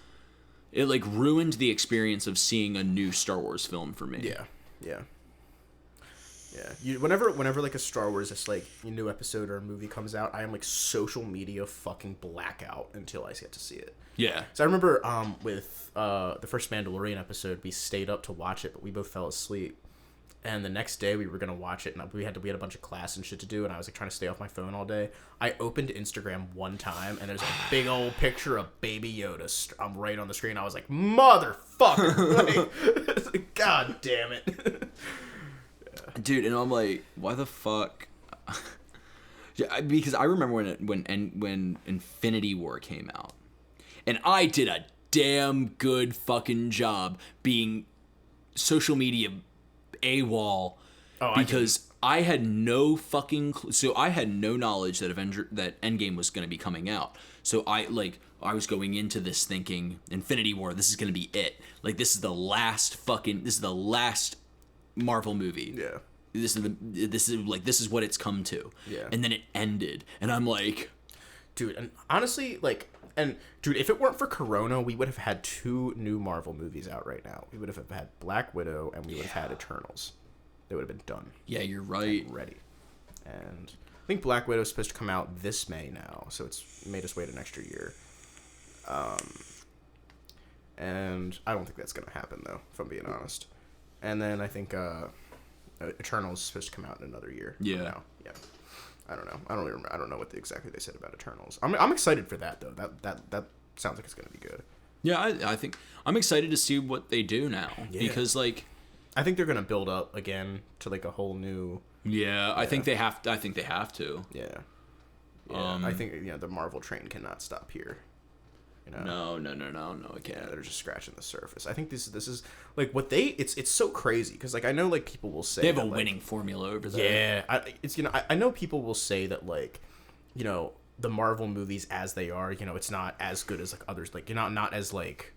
it like ruined the experience of seeing a new Star Wars film for me. Yeah. Whenever like a Star Wars this like a new episode or a movie comes out, I am like social media fucking blackout until I get to see it. Yeah. So I remember with the first Mandalorian episode, we stayed up to watch it, but we both fell asleep. And the next day we were gonna watch it, and we had a bunch of class and shit to do, and I was like trying to stay off my phone all day. I opened Instagram one time, and there's a big old picture of Baby Yoda. I'm right on the screen. I was like, motherfucker! Like, God damn it, dude. And I'm like, why the fuck? Yeah, because I remember when Infinity War came out, and I did a damn good fucking job being social media AWOL because I had no fucking so I had no knowledge that Endgame was going to be coming out. So I was going into this thinking Infinity War, this is going to be it. Like this is the last Marvel movie. Yeah. This is what it's come to. Yeah. And then it ended and I'm like, dude, and honestly dude, if it weren't for Corona, we would have had 2 new Marvel movies out right now. We would have had Black Widow and we would have had Eternals. They would have been done. Yeah, you're right. Ready. And I think Black Widow is supposed to come out this May now, so it's made us wait an extra year. And I don't think that's going to happen, though, if I'm being honest. And then I think Eternals is supposed to come out in another year. Yeah. Now. Yeah. I don't know. I don't really remember. I don't know what exactly they said about Eternals. I'm excited for that though. That sounds like it's gonna be good. Yeah, I think I'm excited to see what they do now because like I think they're gonna build up again to like a whole new. Yeah, I think they have. I think they have to. Yeah. I think the Marvel train cannot stop here. No, it can't. Yeah, they're just scratching the surface. I think this is like what it's so crazy because like I know like people will say they have a winning formula over there. Yeah, I know people will say that like the Marvel movies as they are, it's not as good as like others, like not as like.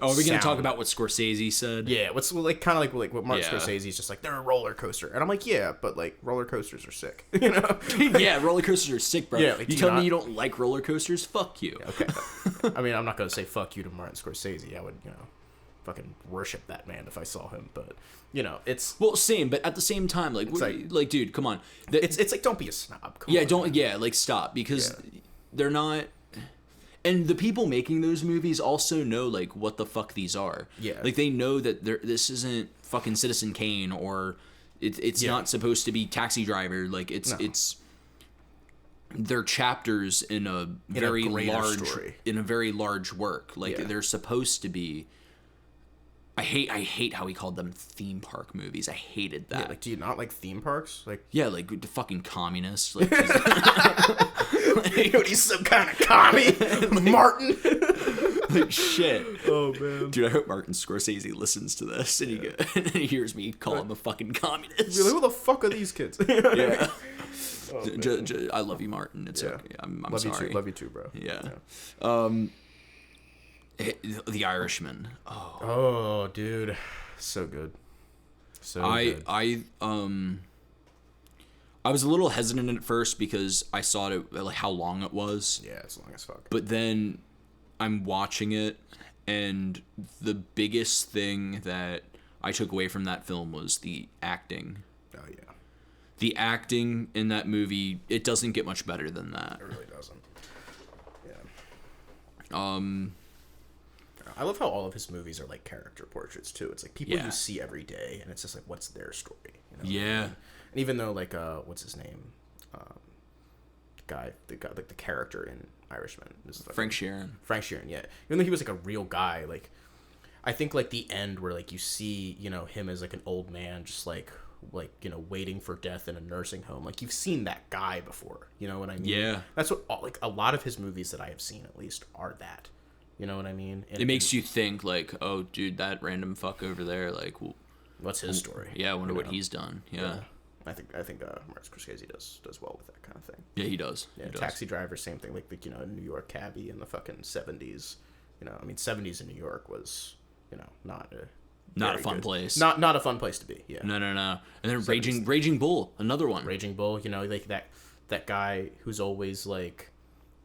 Oh, are we gonna talk about what Scorsese said? Yeah, what's like kind of like what Martin Scorsese's just like they're a roller coaster, and I'm like, yeah, but like roller coasters are sick, Yeah, roller coasters are sick, bro. Yeah, like, you tell me you don't like roller coasters? Fuck you. Okay, I mean, I'm not gonna say fuck you to Martin Scorsese. I would, fucking worship that man if I saw him. But it's same. But at the same time, like, dude, come on. It's like, don't be a snob. Stop, because they're not. And the people making those movies also know, like, what the fuck these are. Yeah. Like, they know that this isn't fucking Citizen Kane, or it's not supposed to be Taxi Driver. Like, it's they're chapters in a very large work. Like, they're supposed to be. I hate how he called them theme park movies. I hated that. Yeah, like, do you not like theme parks? Like, yeah, like the fucking communists. Like, he's some kind of commie, Martin. Like, shit. Oh man, dude, I hope Martin Scorsese listens to this and he hears me call him a fucking communist. You're like, who the fuck are these kids? Yeah. I love you, Martin. It's okay. I'm sorry. Love you too, bro. Yeah. The Irishman. Oh, dude, so good. Good. I was a little hesitant at first because I saw it, like, how long it was. Yeah, it's long as fuck. But then I'm watching it, and the biggest thing that I took away from that film was the acting. Oh yeah. The acting in that movie, it doesn't get much better than that. It really doesn't. Yeah. I love how all of his movies are like character portraits too. It's like people you see every day, and it's just like, what's their story? Yeah. And even though, like, what's his name? The guy, like the character in Irishman is like Frank Sheeran. Yeah. Even though he was like a real guy, like, I think like the end where like you see him as like an old man, just like waiting for death in a nursing home. Like, you've seen that guy before. You know what I mean? Yeah. That's what like a lot of his movies that I have seen at least are that. You know what I mean? It makes you think, like, oh, dude, that random fuck over there, like, what's his story? Yeah, I wonder what he's done. Yeah. I think Martin Scorsese does well with that kind of thing. Yeah, he does. Yeah, Taxi Driver, same thing. Like New York cabbie in the fucking 70s. 70s in New York was, not a fun place. Not a fun place to be. Yeah. No. And then 70s. Raging Bull, another one. Raging Bull, like that guy who's always like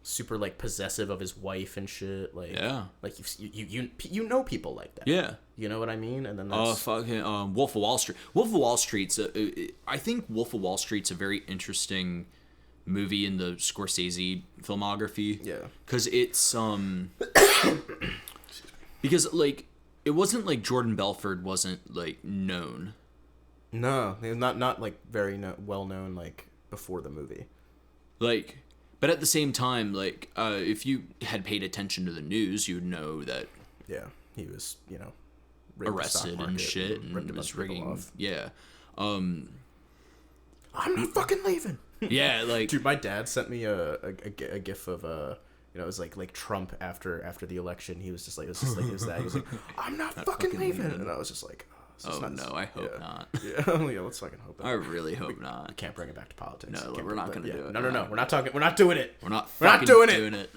super like possessive of his wife and shit, like like you know people like that, you know what I mean. And then that's fucking Wolf of Wall Street. I think Wolf of Wall Street's a very interesting movie in the Scorsese filmography, because it's because like it wasn't like Jordan Belfort wasn't like known. No, not like very well known like before the movie, like. But at the same time, like, if you had paid attention to the news, you'd know that. Yeah, he was, arrested and shit, and was rigging. Yeah. I'm not fucking leaving. Yeah, like. Dude, my dad sent me a gif of it was like Trump after the election. He was just like, it was that. He was like, I'm not fucking leaving, and I was just like. No, I hope not. Yeah, let's fucking hope. I really hope not. We can't bring it back to politics. No, we're not going to do it. No, we're not talking. We're not doing it. We're not doing it.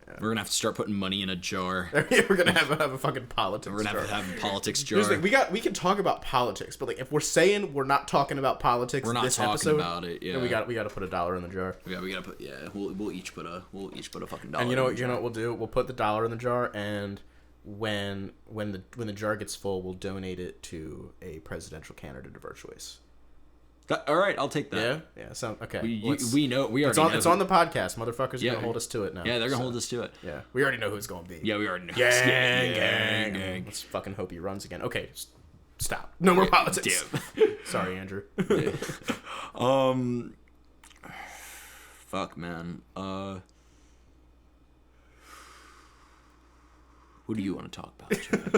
Yeah. We're gonna have to start putting money in a jar. We're gonna have a fucking politics. We're gonna have to have a politics jar. We can talk about politics, but like if we're saying we're not talking about politics, we're not this talking episode, about it. Yeah, we got to put $1 in the jar. We gotta put. Yeah, we'll each put a fucking $1. And you know what we'll do? We'll put the $1 in the jar, and when the jar gets full, we'll donate it to a presidential candidate of our choice. All right, I'll take that. Yeah. So okay, we know we already. It's on the podcast. Motherfuckers are gonna hold us to it now. Yeah, they're gonna hold us to it. Yeah, we already know who it's gonna be. Yeah, we already know. Gang. Let's fucking hope he runs again. Okay, stop. No more politics. Damn. Sorry, Andrew. Fuck, man. What do you want to talk about, Chad?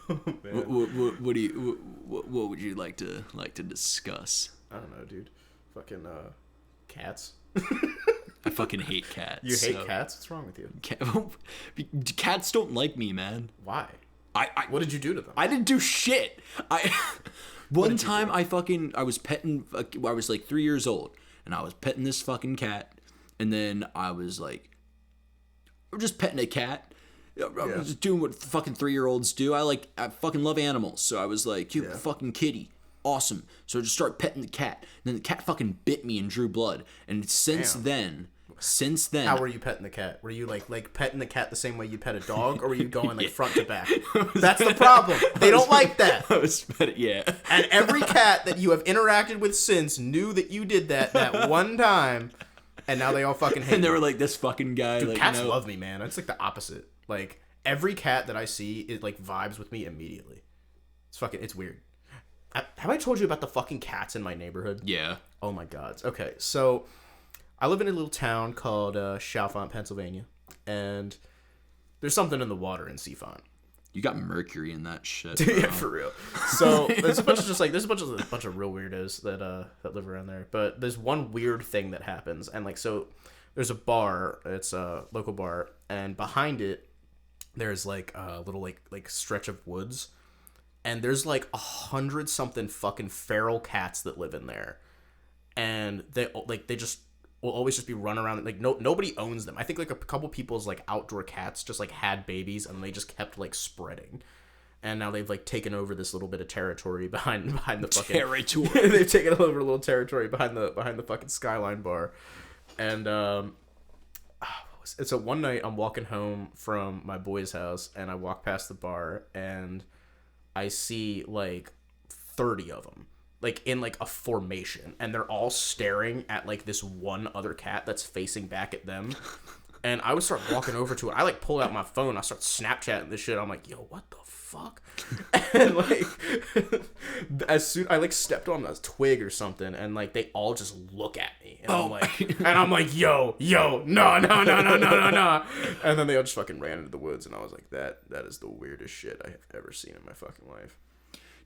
What would you like to discuss? I don't know, dude. Fucking cats. I fucking hate cats. You hate cats? What's wrong with you? Cats don't like me, man. Why? What did you do to them? I didn't do shit. One time I was petting. I was like 3 years old, and I was petting this fucking cat, and then I was like, I'm just petting a cat. I'm just doing what fucking 3-year-olds do. I fucking love animals. So I was like, cute fucking kitty. Awesome. So I just start petting the cat. And then the cat fucking bit me and drew blood. And since then, since then, how were you petting the cat? Were you like petting the cat the same way you pet a dog, or were you going like front to back? That's the problem. They don't like that. Yeah. And every cat that you have interacted with since knew that you did that one time, and now they all fucking hate. And they were like, this fucking guy. Dude, like, cats love me, man. It's like the opposite. Like every cat that I see, it like vibes with me immediately. It's weird. Have I told you about the fucking cats in my neighborhood? Yeah. Oh my god. Okay, so I live in a little town called Chalfont, Pennsylvania, and there's something in the water in Seafont. You got mercury in that shit. Yeah, for real. So there's a bunch of real weirdos that live around there. But there's one weird thing that happens, and like so, there's a bar. It's a local bar, and behind it, there's like a little like stretch of woods. And there's like 100-something fucking feral cats that live in there, and they just will always just be running around. Like nobody owns them. I think like a couple people's like outdoor cats just like had babies, and they just kept like spreading, and now they've like taken over this little bit of territory behind the fucking territory. They've taken over a little territory behind the fucking Skyline bar, and so one night I'm walking home from my boy's house, and I walk past the bar, and I see like 30 of them, like in like a formation, and they're all staring at like this one other cat that's facing back at them. And I would start walking over to it. I like pull out my phone. I start Snapchatting this shit. I'm like, yo, what the fuck? And like, as soon I like stepped on a twig or something, and like they all just look at me, and I'm like, yo, no. And then they all just fucking ran into the woods, and I was like, that is the weirdest shit I have ever seen in my fucking life.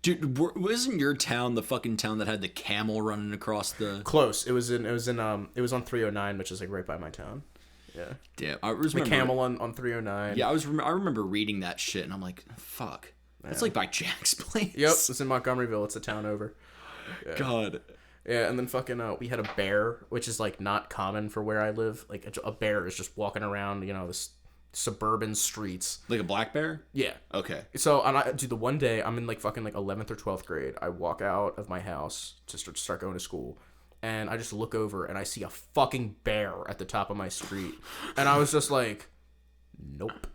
Dude, wasn't your town the fucking town that had the camel running across the? Close. It was on 309, which is like right by my town. Yeah. Damn. I remember the camel on 309. Yeah, I remember reading that shit, and I'm like, fuck. That's like by Jack's Place. Yep, it's in Montgomeryville. It's a town over. Yeah. God. Yeah, and then fucking we had a bear, which is like not common for where I live. Like a bear is just walking around, this suburban streets. Like a black bear? Yeah. Okay. So the one day I'm in like fucking like 11th or 12th grade. I walk out of my house to start going to school. And I just look over and I see a fucking bear at the top of my street. And I was just like, nope.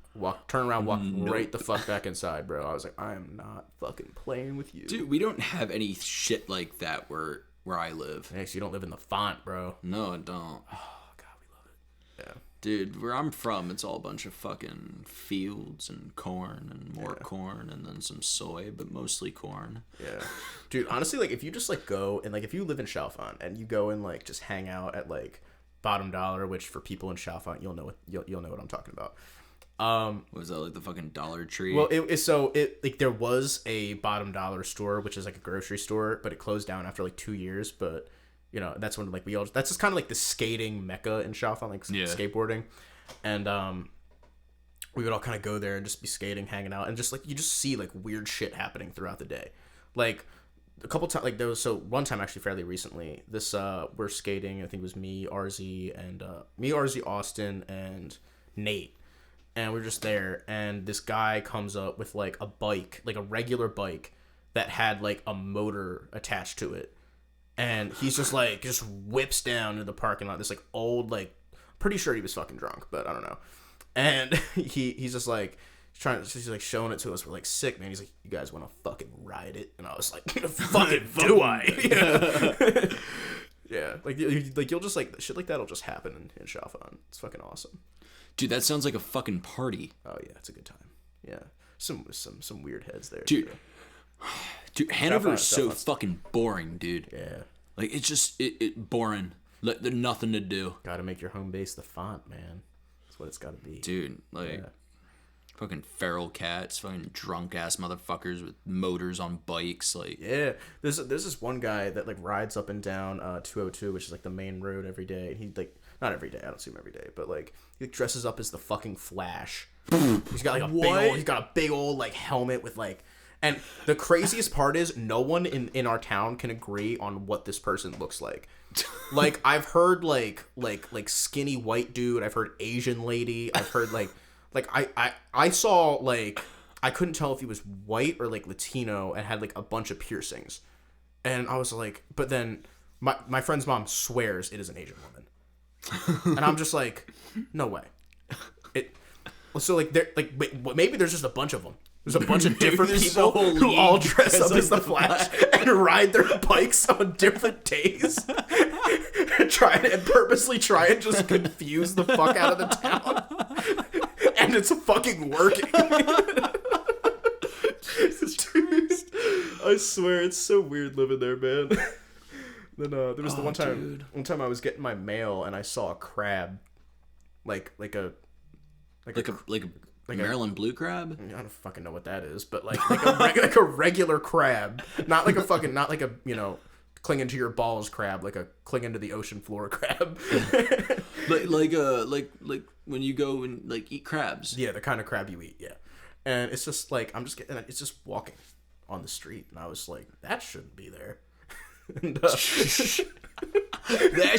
Turn around, walk right the fuck back inside, bro. I was like, I am not fucking playing with you. Dude, we don't have any shit like that where I live. Next, you don't live in the font, bro. No, I don't. Oh, God, we love it. Yeah. Dude, where I'm from, it's all a bunch of fucking fields and corn and more corn and then some soy, but mostly corn. Yeah. Dude, honestly, like, if you just, like, go and, like, if you live in Chalfont and you go and, like, just hang out at, like, Bottom Dollar, which for people in Chalfont, you'll know what I'm talking about. Was that like the fucking Dollar Tree? Well, there was a Bottom Dollar store, which is like a grocery store, but it closed down after like 2 years. But that's when like that's just kind of like the skating mecca in Chalfont, like skateboarding, and we would all kind of go there and just be skating, hanging out, and just like you just see like weird shit happening throughout the day, like a couple times. Like there was one time actually fairly recently. This we're skating. I think it was me, RZ, Austin, and Nate. And we're just there, and this guy comes up with, like, a bike, like a regular bike, that had, like, a motor attached to it. And he's just, like, just whips down into the parking lot. This, like, old, like, pretty sure he was fucking drunk, but I don't know. And he's just, like, he's, like, showing it to us. We're, like, sick, man. He's like, you guys want to fucking ride it? And I was like, fucking do I? Yeah. Like, you'll just, like, shit like that'll just happen in Chalfont. It's fucking awesome. Dude, that sounds like a fucking party. Oh yeah, it's a good time. Yeah, some weird heads there. Dude, Hanover is so fucking boring, dude. Yeah, like it's just it boring. Like there's nothing to do. Got to make your home base the font, man. That's what it's got to be. Dude, like fucking feral cats, fucking drunk ass motherfuckers with motors on bikes, like yeah. There's this one guy that like rides up and down 202, which is like the main road every day. And he like not every day. I don't see him every day, but like he dresses up as the fucking Flash. He's got like a big old like helmet with like. And the craziest part is no one in our town can agree on what this person looks like. Like I've heard like skinny white dude. I've heard Asian lady. I've heard like I saw like I couldn't tell if he was white or like Latino and had like a bunch of piercings. And I was like, but then my friend's mom swears it is an Asian woman. And I'm just like, no way. So like maybe there's just a bunch of them. There's a bunch of different people who all dress up as the Flash and ride their bikes on different days, and purposely try and just confuse the fuck out of the town, and it's fucking working. Dude, I swear it's so weird living there, man. Then there was the one time I was getting my mail and I saw a crab, like a Maryland blue crab? I don't fucking know what that is, but like a regular crab, not like a clinging to your balls crab, like a clinging to the ocean floor crab. like when you go and like eat crabs. Yeah, the kind of crab you eat. Yeah, and it's just like it's just walking on the street, and I was like, that shouldn't be there. And, that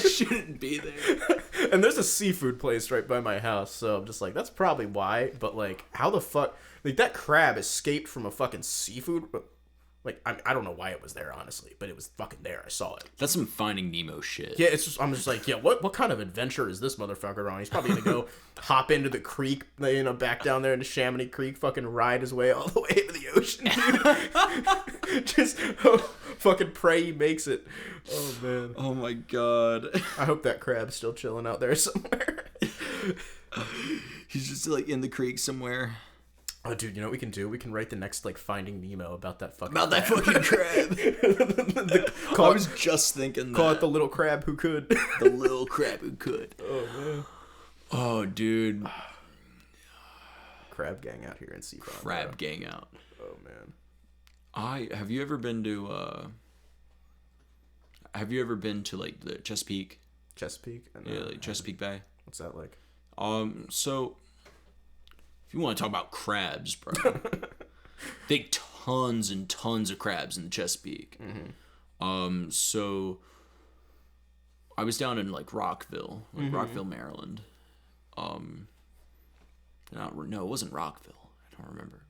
shouldn't be there. And there's a seafood place right by my house, so I'm just like, that's probably why. But like, how the fuck, like that crab escaped from a fucking seafood? Like, I don't know why it was there, honestly, but it was fucking there. I saw it. That's some Finding Nemo shit. Yeah, I'm just like, yeah, what kind of adventure is this motherfucker on? He's probably gonna go hop into the creek, back down there into Chamonix Creek, fucking ride his way all the way into the ocean, dude. Just fucking pray he makes it. Oh, man. Oh, my God. I hope that crab's still chilling out there somewhere. He's just, like, in the creek somewhere. Oh, dude, you know what we can do? We can write the next, like, Finding Nemo about that fucking crab. I was just thinking that. Call it the little crab who could. The little crab who could. Oh, man. Oh, dude. Crab gang out here in Seafront. Crab gang out. Oh, man. Have you ever been to, like, the Chesapeake? Chesapeake? Yeah, like Chesapeake Bay. What's that like? So... If you want to talk about crabs, bro, they tons and tons of crabs in the Chesapeake. Mm-hmm. So I was down in like Rockville, Maryland. No, it wasn't Rockville. I don't remember.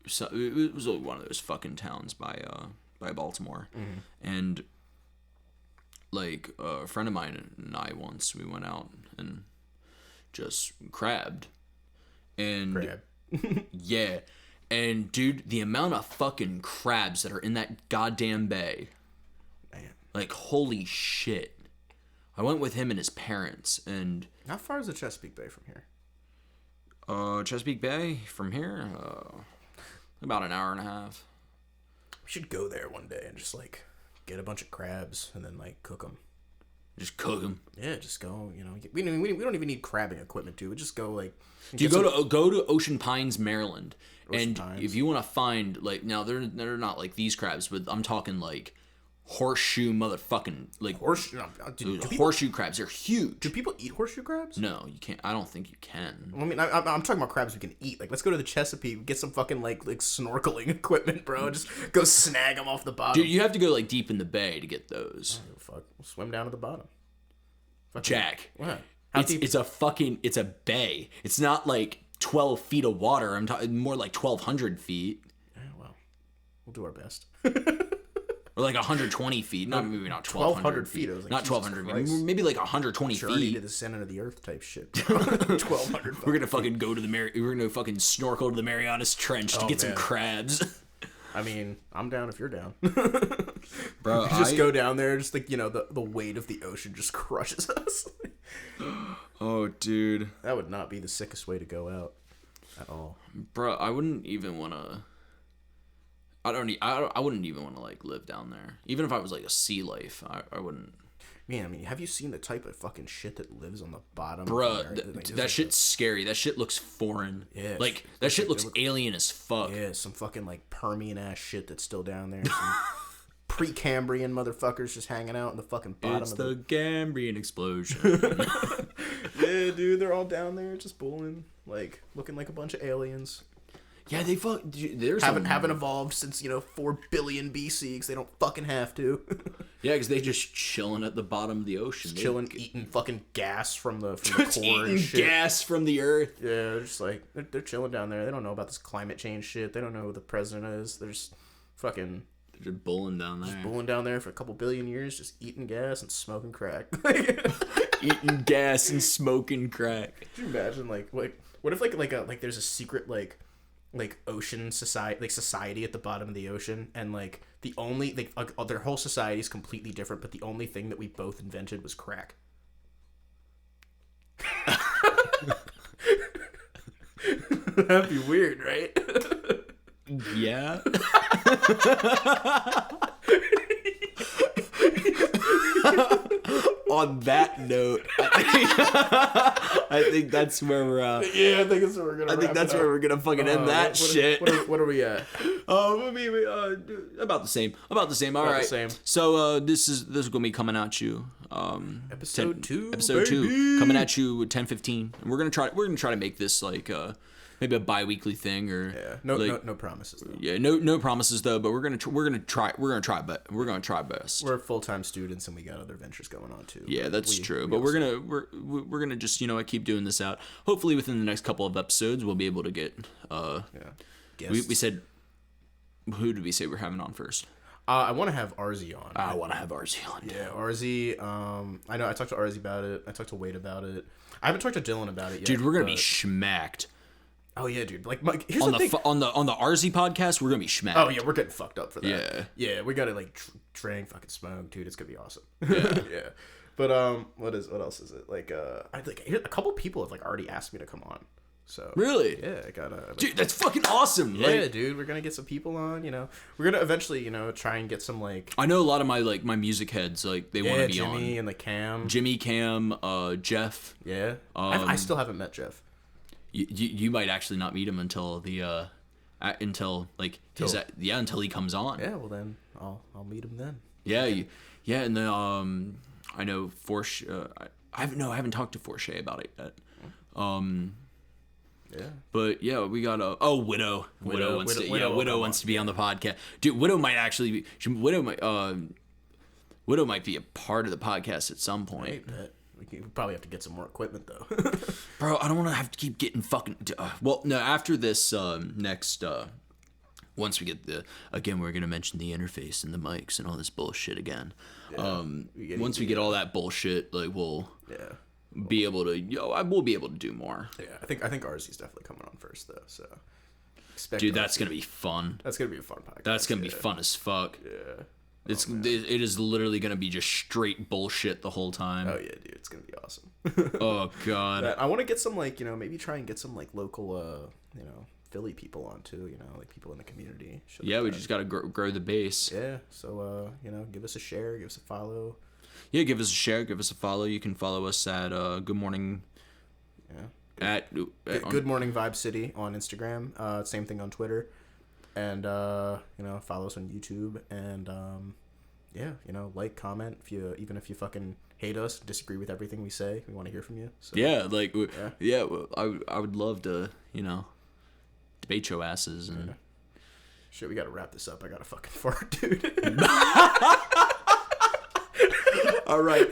So it was like one of those fucking towns by Baltimore, and like a friend of mine and I once we went out and just crabbed. And yeah, and dude, the amount of fucking crabs that are in that goddamn bay, man, like holy shit. I went with him and his parents, and how far is the Chesapeake Bay from here? Chesapeake Bay from here, about an hour and a half. We should go there one day and just like get a bunch of crabs and then like cook them. Just cook them. Yeah, just go. We don't even need crabbing equipment, dude. We just go like. Do you go to Ocean Pines, Maryland, if you want to find like now they're not like these crabs, but I'm talking like horseshoe motherfucking like horseshoe crabs. They're huge. Do people eat horseshoe crabs? No, you can't. I don't think you can. Well, I mean, I'm talking about crabs we can eat. Like, let's go to the Chesapeake, get some fucking like snorkeling equipment, bro. Just go snag them off the bottom. Dude, you have to go like deep in the bay to get those. Oh, fuck, we'll swim down to the bottom. Fuck Jack, what? It's a bay. It's not like 12 feet of water. I'm talking more like 1,200 feet. Yeah, well, we'll do our best. Or like 120 feet. Maybe not 1,200 feet. I was like, not 1,200 feet. Maybe like 120 feet. To the center of the earth type shit. 1,200. We're gonna fucking go to we're gonna fucking snorkel to the Marianas Trench to get some crabs. I mean, I'm down if you're down. Bro, just go down there, just like, the weight of the ocean just crushes us. Oh, dude. That would not be the sickest way to go out at all. Bro, I wouldn't even want to... I wouldn't even want to, like, live down there. Even if I was, like, a sea life, I wouldn't... Man, I mean, have you seen the type of fucking shit that lives on the bottom? Bro, that shit's scary. That shit looks foreign. Yeah. Like, that shit looks alien as fuck. Yeah, some fucking, like, Permian-ass shit that's still down there. Some Precambrian motherfuckers just hanging out in the fucking bottom of the Cambrian explosion. Yeah, dude, they're all down there just bulling, like, looking like a bunch of aliens. Yeah, they haven't evolved since 4 billion BC because they don't fucking have to. Yeah, because they just chilling at the bottom of the ocean, eating fucking gas from the core and shit. Gas from the earth. Yeah, they're just like they're chilling down there. They don't know about this climate change shit. They don't know who the president is. They're just fucking Just bulling down there. Just bulling down there for a couple billion years, just eating gas and smoking crack. Eating gas and smoking crack. Could you imagine, like what if like there's a secret like ocean society at the bottom of the ocean, and like the only their whole society is completely different, but the only thing that we both invented was crack. That'd be weird, right? Yeah. On that note, I think that's where we're. Yeah, I think that's where we're gonna. I think that's where we're gonna fucking end that shit. What are we at? About the same. About the same. All right. Same. So this is gonna be coming at you. Episode 2. Episode 2 coming at you at 10:15. And we're gonna try to make this like maybe a bi-weekly thing, or no promises though. Yeah, no promises though, but we're gonna try best. We're full-time students and we got other ventures going on too. Yeah, that's true. But we're gonna just keep doing this out. Hopefully within the next couple of episodes we'll be able to get guests. We said, who did we say we're having on first? I want to have RZ on. I want to have RZ on. Yeah, RZ. I know I talked to RZ about it. I talked to Wade about it. I haven't talked to Dylan about it yet. Dude, we're gonna be schmacked. Oh yeah, dude. Like, here's on the thing. On the RZ podcast, we're gonna be schmacked. Oh yeah, we're getting fucked up for that. Yeah. Yeah, we gotta like drink, fucking smoke, dude. It's gonna be awesome. Yeah. Yeah. But what else is it? Like I think a couple people have like already asked me to come on. So really, yeah, I gotta. Like, dude, that's fucking awesome. Yeah, dude, we're gonna get some people on. We're gonna eventually, try and get some like. I know a lot of my music heads like they want to be Jimmy on. Jimmy and the Cam. Jimmy, Cam, Jeff. Yeah. I still haven't met Jeff. You might actually not meet him until until he comes on. Yeah, well then I'll meet him then. Yeah, and then I know Force. I haven't talked to Force about it yet. Yeah. But yeah, we got Widow. Widow wants to be on the podcast. Dude, Widow might actually Widow might be a part of the podcast at some point. We probably have to get some more equipment though. Bro, I don't want to have to keep getting fucking. Well, no. After this next, once we get we're gonna mention the interface and the mics and all this bullshit again. Yeah. Once we get all that bullshit, like we'll be able to. We'll be able to do more. Yeah, I think RZ's definitely coming on first though. So. Dude, that's gonna be fun. That's gonna be a fun podcast. That's gonna be fun as fuck. Yeah. It is literally gonna be just straight bullshit the whole time. Oh yeah, dude, it's gonna be awesome. Oh god. I want to get some like maybe try and get some like local Philly people on too. Like people in the community. Yeah, we just gotta grow the base. Yeah, so give us a share, give us a follow. Yeah, give us a share, give us a follow. You can follow us at Good Morning. Yeah. Good Morning Vibe City on Instagram. Same thing on Twitter. And follow us on YouTube, and like, comment if you fucking hate us, disagree with everything we say, we want to hear from you. So, I would love to debate your asses and shit. We gotta wrap this up. I gotta fucking fart, dude. All right,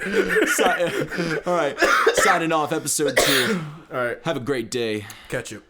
signing off episode 2. All right, have a great day. Catch you.